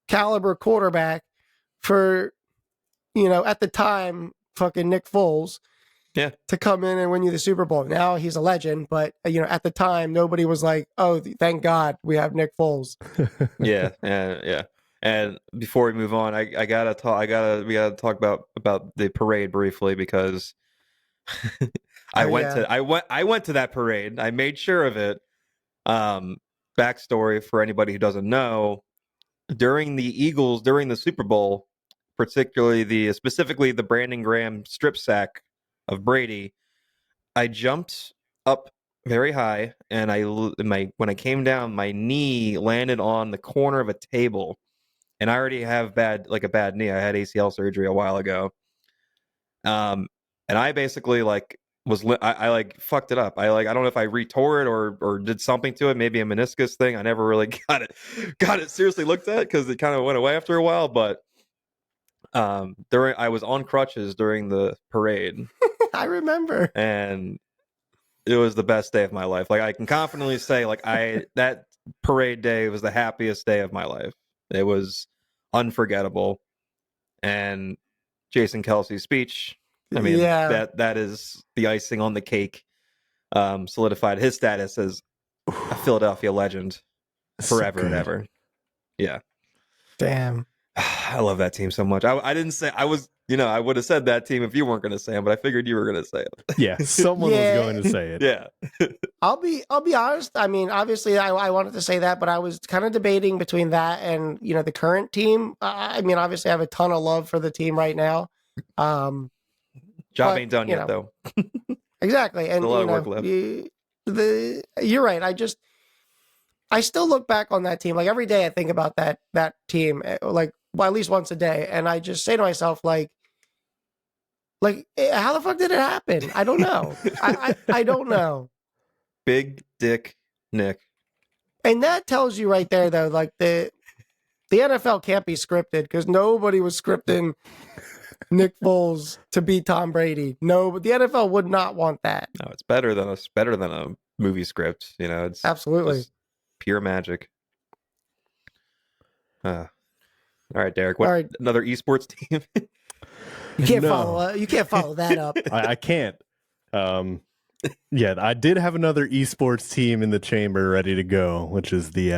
caliber quarterback for, you know, at the time, fucking Nick Foles? Yeah, to come in and win you the Super Bowl. Now he's a legend, but you know, at the time, nobody was like, "Oh, thank God we have Nick Foles." yeah. And before we move on, we gotta talk about the parade briefly, because I went to that parade. I made sure of it. Backstory for anybody who doesn't know: during the Super Bowl, specifically the Brandon Graham strip sack of Brady, I jumped up very high, and when I came down, my knee landed on the corner of a table, and I already have a bad knee. I had ACL surgery a while ago, and I basically I fucked it up. I don't know if I retore it or did something to it, maybe a meniscus thing. I never really got it seriously looked at, because it kind of went away after a while, but. I was on crutches during the parade. I remember, and it was the best day of my life. Like, I can confidently say, that parade day was the happiest day of my life. It was unforgettable. And Jason Kelsey's speech, I mean, that is the icing on the cake. Solidified his status as a Philadelphia legend forever and ever. Yeah. Damn. I love that team so much. I didn't say I was, I would have said that team if you weren't going to say them, but I figured you were going to say it. Yeah, someone was going to say it. Yeah. I'll be honest. I mean, obviously, I wanted to say that, but I was kind of debating between that and the current team. I mean, obviously, I have a ton of love for the team right now. Job ain't done yet, though. Exactly, and a lot of work left. You're right. I still look back on that team. Like, every day I think about that team, like, well, at least once a day. And I just say to myself, like, how the fuck did it happen? I don't know. I don't know. Big Dick Nick. And that tells you right there, though, like the NFL can't be scripted, because nobody was scripting Nick Foles to beat Tom Brady. No, but the NFL would not want that. No, it's better than a movie script. It's absolutely pure magic. All right, Derek. Another esports team? You can't follow. You can't follow that up. I can't. Yeah, I did have another esports team in the chamber ready to go, which is the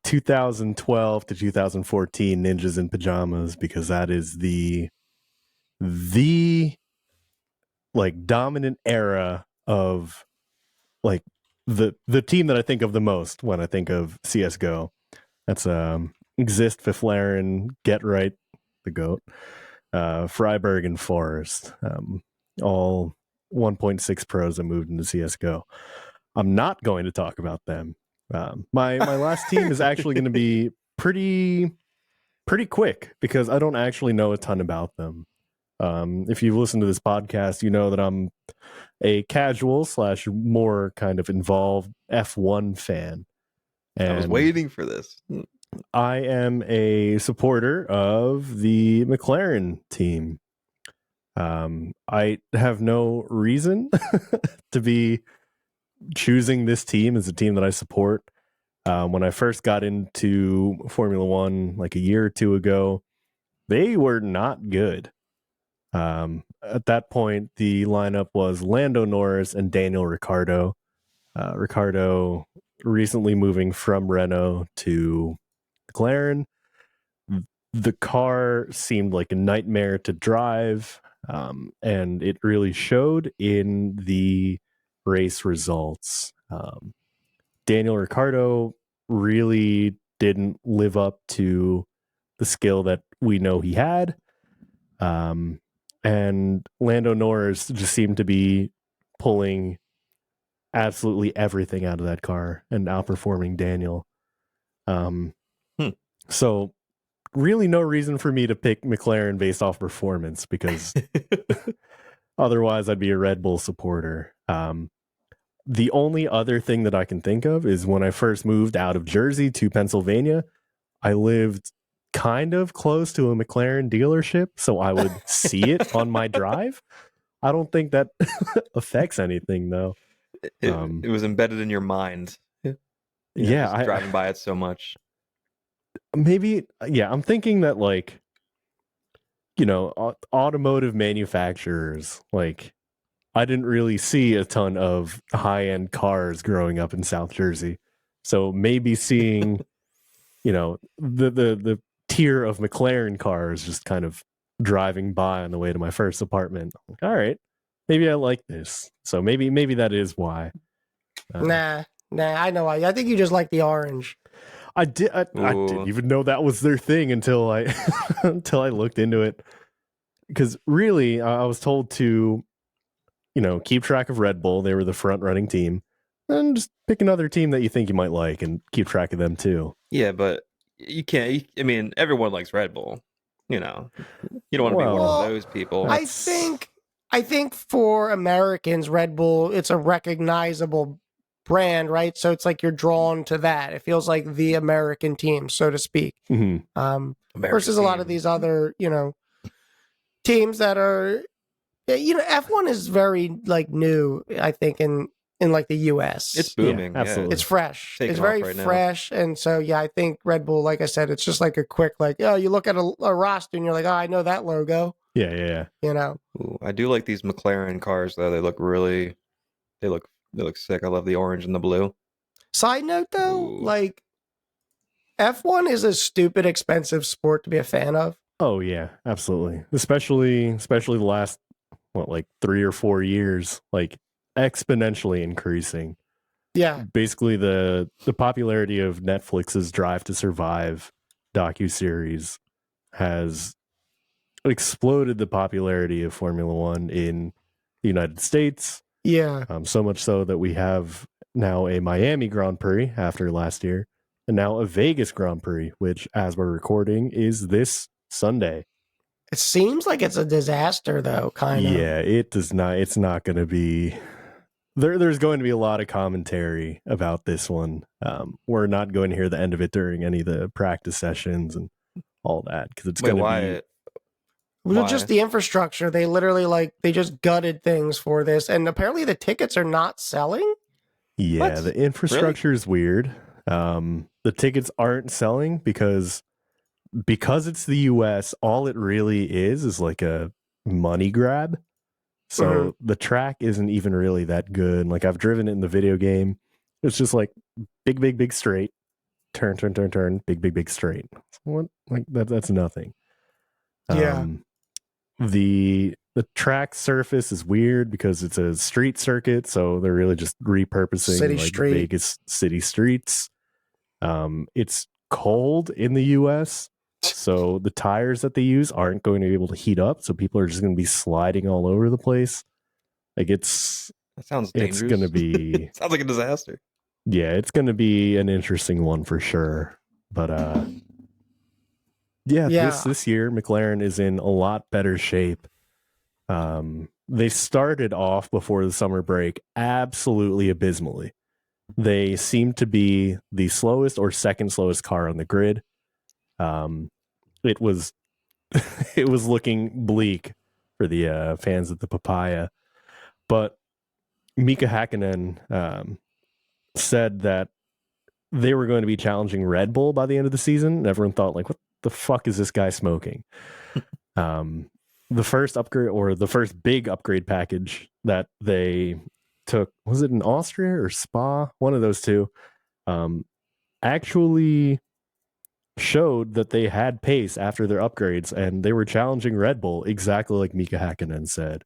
2012 to 2014 Ninjas in Pajamas, because that is the dominant era of the team that I think of the most when I think of CS:GO. That's Exist, McLaren, Get Right, the GOAT, Freiburg, and Forest. All 1.6 pros that moved into CSGO. I'm not going to talk about them. My last team is actually going to be pretty quick because I don't actually know a ton about them. If you've listened to this podcast, you know that I'm a casual / more kind of involved F1 fan. And I was waiting for this. I am a supporter of the McLaren team. I have no reason to be choosing this team as a team that I support. When I first got into Formula One like a year or two ago, they were not good. At that point, the lineup was Lando Norris and Daniel Ricciardo. Ricciardo recently moving from Renault to McLaren. The car seemed like a nightmare to drive, and it really showed in the race results. Daniel Ricciardo really didn't live up to the skill that we know he had. And Lando Norris just seemed to be pulling absolutely everything out of that car and outperforming Daniel. So really no reason for me to pick McLaren based off performance because otherwise I'd be a Red Bull supporter. The only other thing that I can think of is when I first moved out of Jersey to Pennsylvania, I lived kind of close to a McLaren dealership, so I would see it on my drive. I don't think that affects anything, though. It was embedded in your mind. Yeah, driving by it so much. Maybe, yeah, I'm thinking that, like, you know, automotive manufacturers, like, I didn't really see a ton of high-end cars growing up in South Jersey. So maybe seeing, you know, the tier of McLaren cars just kind of driving by on the way to my first apartment. Like, all right, maybe I like this. So maybe that is why. Nah, I know why. I think you just like the orange. I didn't even know that was their thing until I until I looked into it. Because really, I was told to, you know, keep track of Red Bull. They were the front running team. And just pick another team that you think you might like and keep track of them too. Yeah, but you can't. I mean, everyone likes Red Bull. You know, you don't want to be one of those people. I think for Americans, Red Bull, it's a recognizable brand, right? So it's like you're drawn to that. It feels like the American team, so to speak. Mm-hmm. Versus a lot of these other, you know, teams that are, you know, F1 is very like new, I think, in like the US. It's booming. Yeah, absolutely. It's fresh. It's very right fresh. And so, yeah, I think Red Bull, like I said, it's just like a quick, like, oh, you look at a roster and you're like, oh, I know that logo. Yeah. You know? Ooh, I do like these McLaren cars, though. They look sick. I love the orange and the blue. Side note, though, like, F1 is a stupid expensive sport to be a fan of. Oh, yeah, absolutely. Especially the last, like 3 or 4 years, like exponentially increasing. Yeah. Basically, the popularity of Netflix's Drive to Survive docuseries has exploded the popularity of Formula One in the United States. Yeah. So much so that we have now a Miami Grand Prix after last year, and now a Vegas Grand Prix, which, as we're recording, is this Sunday. It seems like it's a disaster, though, kind of. Yeah, it does not. It's not going to be. There's going to be a lot of commentary about this one. We're not going to hear the end of it during any of the practice sessions and all that because it's going to be. Well, just the infrastructure. They literally they just gutted things for this, and apparently the tickets are not selling. Yeah, what? The infrastructure is weird. The tickets aren't selling because it's the US. All it really is like a money grab. So the track isn't even really that good. Like I've driven it in the video game. It's just like big straight, turn, big straight. What? Like that's nothing. Yeah. The track surface is weird because it's a street circuit, so they're really just repurposing Vegas city streets. It's cold in the US. So the tires that they use aren't going to be able to heat up. So people are just going to be sliding all over the place. Like That sounds dangerous. It's going to be sounds like a disaster. Yeah, it's going to be an interesting one for sure. But this year McLaren is in a lot better shape. They started off before the summer break absolutely abysmally. They seemed to be the slowest or second slowest car on the grid. It was it was looking bleak for the fans of the papaya, but Mika Hakkinen said that they were going to be challenging Red Bull by the end of the season. Everyone thought, like, what the fuck is this guy smoking? The first upgrade, or the first big upgrade package that they took, was it in Austria or Spa? One of those two, actually showed that they had pace after their upgrades, and they were challenging Red Bull exactly like Mika Hakkinen said.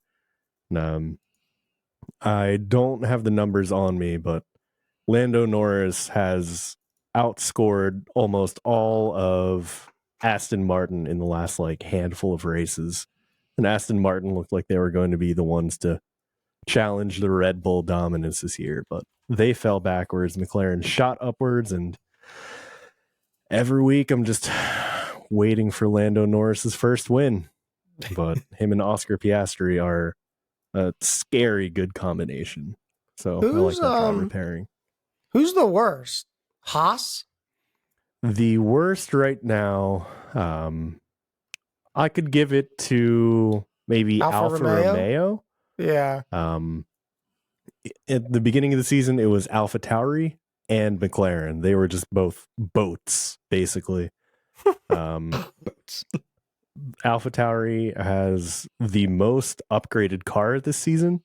I don't have the numbers on me, but Lando Norris has outscored almost all of Aston Martin in the last handful of races. And Aston Martin looked like they were going to be the ones to challenge the Red Bull dominance this year, but they fell backwards. McLaren shot upwards, and every week I'm just waiting for Lando Norris's first win. But him and Oscar Piastri are a scary good combination. So I like that driver pairing. Who's the worst? Haas? The worst right now, I could give it to maybe Alfa Romeo. Yeah. At the beginning of the season, it was AlphaTauri and McLaren. They were just both boats, basically. Boats. AlphaTauri has the most upgraded car this season.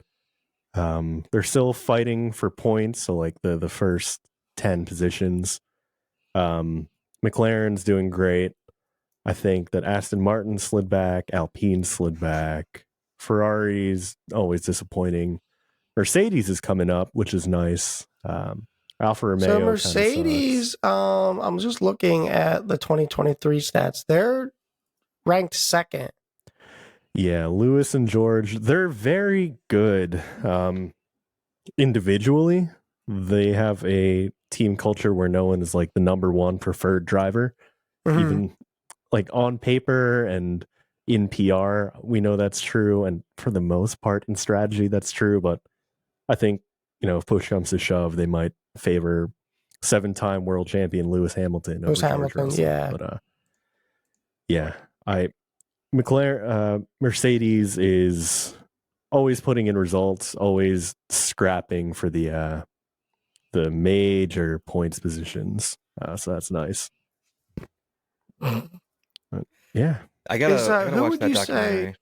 They're still fighting for points, so the first 10 positions. McLaren's doing great. I think that Aston Martin slid back, Alpine slid back, Ferrari's always disappointing. Mercedes is coming up, which is nice. Alfa Romeo. So Mercedes, I'm just looking at the 2023 stats. They're ranked second. Yeah, Lewis and George, they're very good individually. They have a team culture where no one is the number one preferred driver. Mm-hmm. Even on paper and in PR, we know that's true. And for the most part in strategy, that's true. But I think, if push comes to shove, they might favor 7-time world champion Lewis Hamilton. Yeah. But Mercedes is always putting in results, always scrapping for the major points positions. So that's nice. Yeah. I gotta watch that documentary.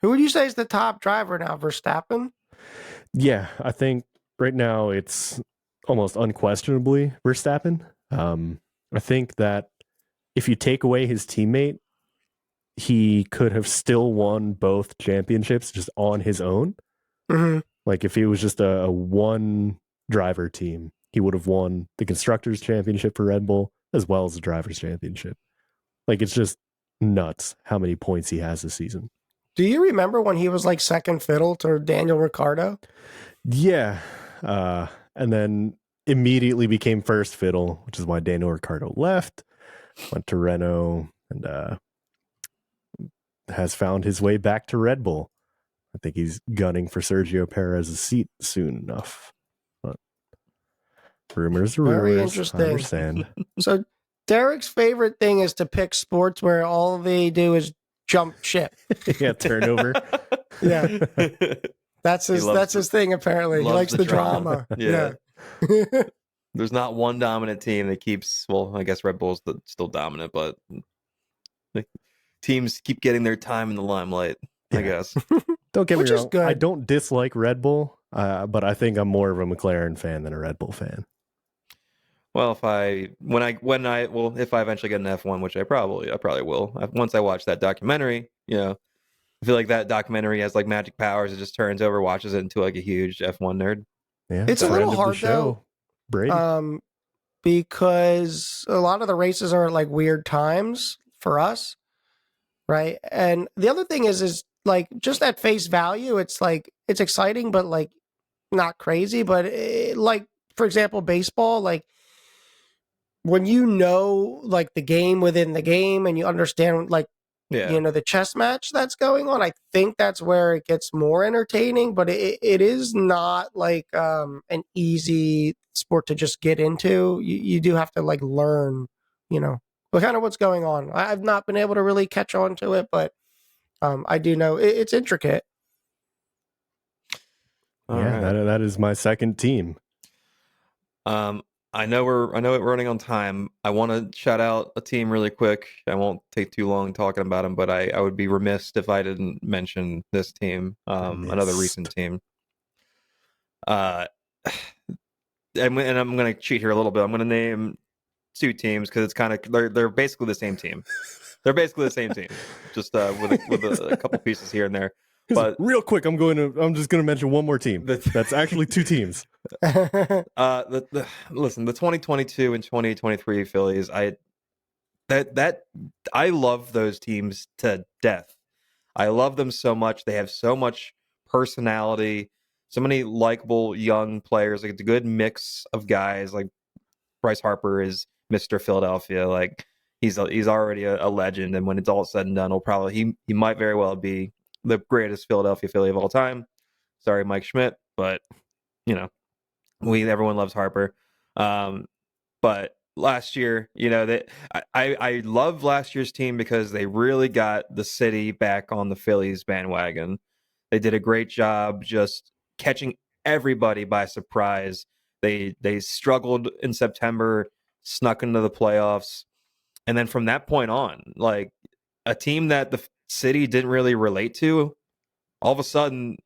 Who would you say is the top driver now? Verstappen? Yeah, I think right now it's almost unquestionably Verstappen. I think that if you take away his teammate, he could have still won both championships just on his own. Mm-hmm. If he was just a one driver team, he would have won the Constructors' Championship for Red Bull as well as the Drivers' Championship. It's just nuts how many points he has this season. Do you remember when he was second fiddle to Daniel Ricciardo? Yeah. And then immediately became first fiddle, which is why Daniel Ricciardo left, went to Renault, and has found his way back to Red Bull. I think he's gunning for Sergio Perez's seat soon enough. But rumors are rumors. Very interesting. I understand. So Derick's favorite thing is to pick sports where all they do is jump ship. Yeah, turnover. Yeah. That's his thing, apparently. He likes the drama. Yeah. There's not one dominant team that keeps, I guess Red Bull's still dominant, but teams keep getting their time in the limelight, I guess. Don't get me wrong. I don't dislike Red Bull, but I think I'm more of a McLaren fan than a Red Bull fan. Well, if I eventually get an F1, which I probably will. Once I watch that documentary, I feel like that documentary has magic powers. It just turns over, watches it into a huge F1 nerd. Yeah, it's a little hard though. Brady. because a lot of the races are at like weird times for us, right? And the other thing is like just at face value, it's like it's exciting, but like not crazy. But like for example, baseball, like when you know like the game within the game and you understand like Yeah. you know the chess match that's going on, I think that's where it gets more entertaining. But it is not like an easy sport to just get into. You do have to like learn, you know, what kind of what's going on. I've not been able to really catch on to it, but I do know it's intricate. All yeah, right. that is my second team. I know we're running on time. I want to shout out a team really quick. I won't take too long talking about them, but I would be remiss if I didn't mention this team. Another recent team. And I'm going to cheat here a little bit. I'm going to name two teams because it's kind of they're basically the same team. They're basically the same team, just with a couple pieces here and there. But real quick, I'm just going to mention one more team. That's actually two teams. Listen, the 2022 and 2023 Phillies, I love those teams to death. I love them so much. They have so much personality, so many likable young players. Like it's a good mix of guys. Like Bryce Harper is Mr. Philadelphia. Like he's already a legend, and when it's all said and done, he might very well be the greatest Philadelphia Philly of all time. Sorry, Mike Schmidt, but you know, everyone loves Harper. But last year, you know, I love last year's team because they really got the city back on the Phillies bandwagon. They did a great job just catching everybody by surprise. They struggled in September, snuck into the playoffs, and then from that point on, like a team that the city didn't really relate to, all of a sudden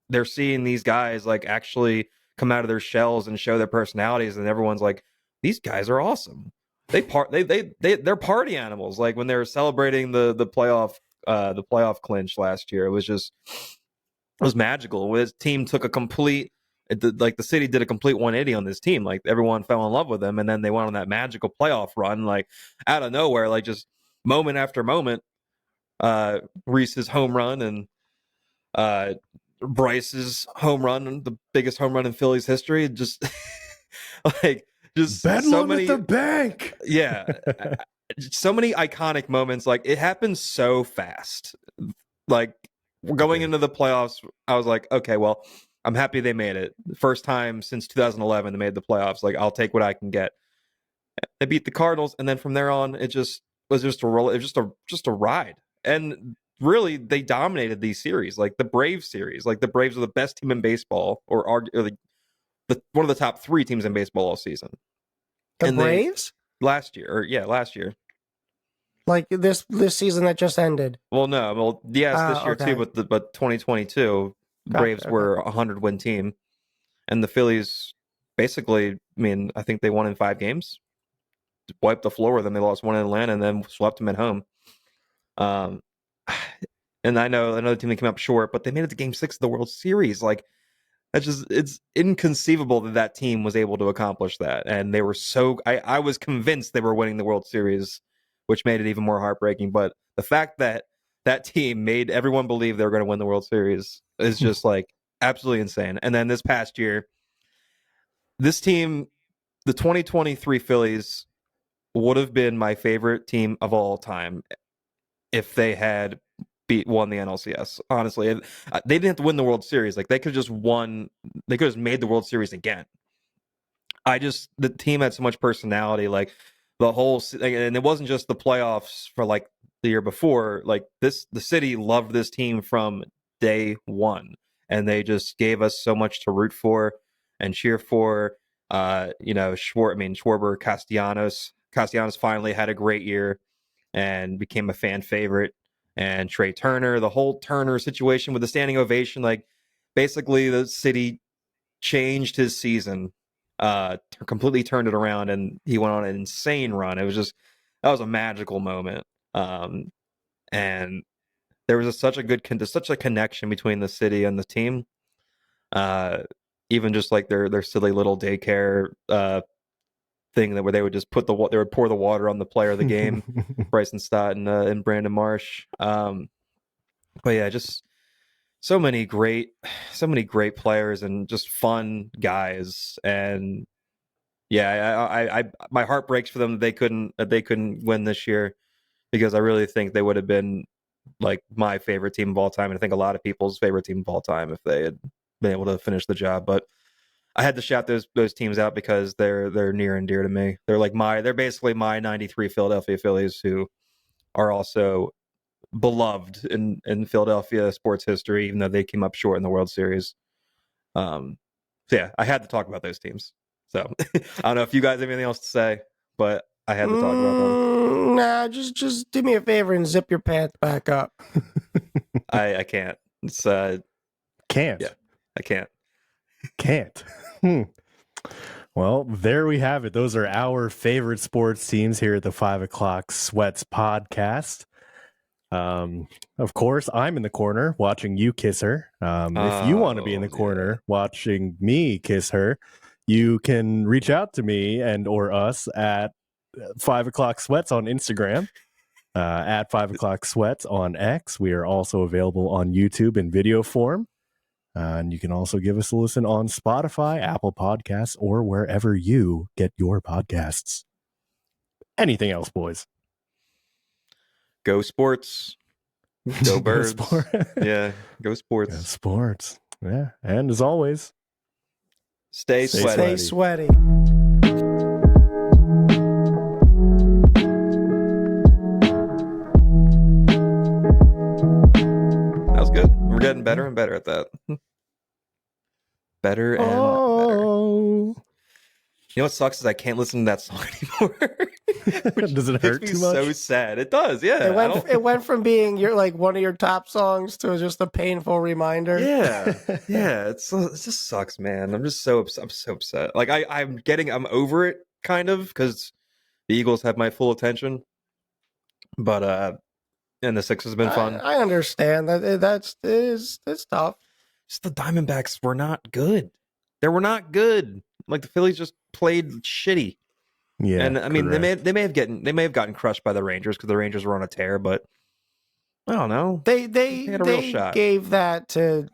they're seeing these guys like actually come out of their shells and show their personalities, and everyone's like, these guys are awesome. They're party animals. Like when they were celebrating the playoff clinch last year, it was magical. His team took the city did a complete 180 on this team. Like everyone fell in love with them, and then they went on that magical playoff run, like out of nowhere, like just moment after moment. Reese's home run and Bryce's home run, the biggest home run in Phillies history. Just like so many at the bank. Yeah, so many iconic moments. Like it happened so fast. Like going into the playoffs, I was like, okay, well, I'm happy they made it. First time since 2011 they made the playoffs. Like I'll take what I can get. They beat the Cardinals, and then from there on, it was just a roll. It was just a ride. And really, they dominated these series, like the Braves series. Like the Braves are the best team in baseball, or one of the top three teams in baseball all season. The Braves? Last year. Like this season that just ended. Well, no. Well, yes, this year okay. too, but 2022, the Braves were a 100-win team, and the Phillies basically, I mean, I think they won in 5 games, wiped the floor with them. They lost one in Atlanta and then swept them at home. And I know another team that came up short, but they made it to Game 6 of the World Series. Like it's inconceivable that team was able to accomplish that, and they were I was convinced they were winning the World Series, which made it even more heartbreaking. But the fact that that team made everyone believe they were going to win the World Series is just like absolutely insane. And then this past year, this team, the 2023 Phillies, would have been my favorite team of all time if they had won the NLCS. Honestly, they didn't have to win the World Series. Like they could have just won. They could have made the World Series again. The team had so much personality. Like the whole, and it wasn't just the playoffs for like the year before. Like the city loved this team from day one, and they just gave us so much to root for and cheer for. Schwarber, Castellanos finally had a great year and became a fan favorite. And Trey Turner, the whole Turner situation with the standing ovation, like basically the city changed his season, completely turned it around, and he went on an insane run. That was a magical moment. And there was such a connection between the city and the team. Even just like their silly little daycare thing that where they would just they would pour the water on the player of the game, Bryson Stott and Brandon Marsh. But yeah, just so many great players and just fun guys. And yeah, I my heart breaks for them that they couldn't win this year, because I really think they would have been like my favorite team of all time, and I think a lot of people's favorite team of all time if they had been able to finish the job. But I had to shout those teams out because they're near and dear to me. They're basically my '93 Philadelphia Phillies, who are also beloved in Philadelphia sports history, even though they came up short in the World Series. So yeah, I had to talk about those teams. So I don't know if you guys have anything else to say, but I had to talk about them. Nah, just do me a favor and zip your pants back up. I can't. It's Can't. Yeah, I can't. Can't. Well, there we have it. Those are our favorite sports teams here at the 5 o'clock Sweats podcast. Of course, I'm in the corner watching you kiss her. If you want to be in the corner watching me kiss her, you can reach out to me and or us at 5 o'clock Sweats on Instagram, at 5 o'clock Sweats on X. We are also available on YouTube in video form. And you can also give us a listen on Spotify, Apple Podcasts, or wherever you get your podcasts. Anything else, boys? Go sports. Go birds. Yeah, go sports. Go sports. Yeah. And as always, stay sweaty. Stay sweaty. That was good. We're getting better and better at that. Better and better. You know what sucks is I can't listen to that song anymore. Does it hurt too much? So sad. It does. Yeah. It went from being one of your top songs to just a painful reminder. Yeah. Yeah. It just sucks, man. I'm so upset. Like I'm over it kind of, because the Eagles have my full attention. But and the Sixers have been fun. I understand that it's tough. Just the Diamondbacks were not good. They were not good. Like the Phillies just played shitty. Yeah, and I mean they may have gotten crushed by the Rangers because the Rangers were on a tear, but I don't know. They had a real shot. Gave that to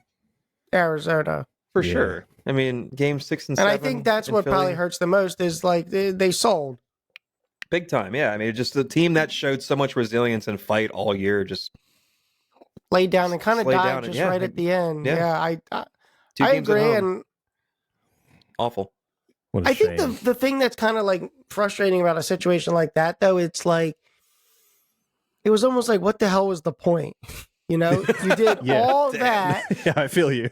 Arizona for sure. I mean, game 6 and 7. And I think that's what probably hurts the most is like they sold big time. Yeah, I mean, just the team that showed so much resilience and fight all year just laid down and kind of died just right at the end. Yeah, I agree. And awful. I think the thing that's kind of like frustrating about a situation like that, though, it's like it was almost like, what the hell was the point? You know, you did all that. Yeah, I feel you.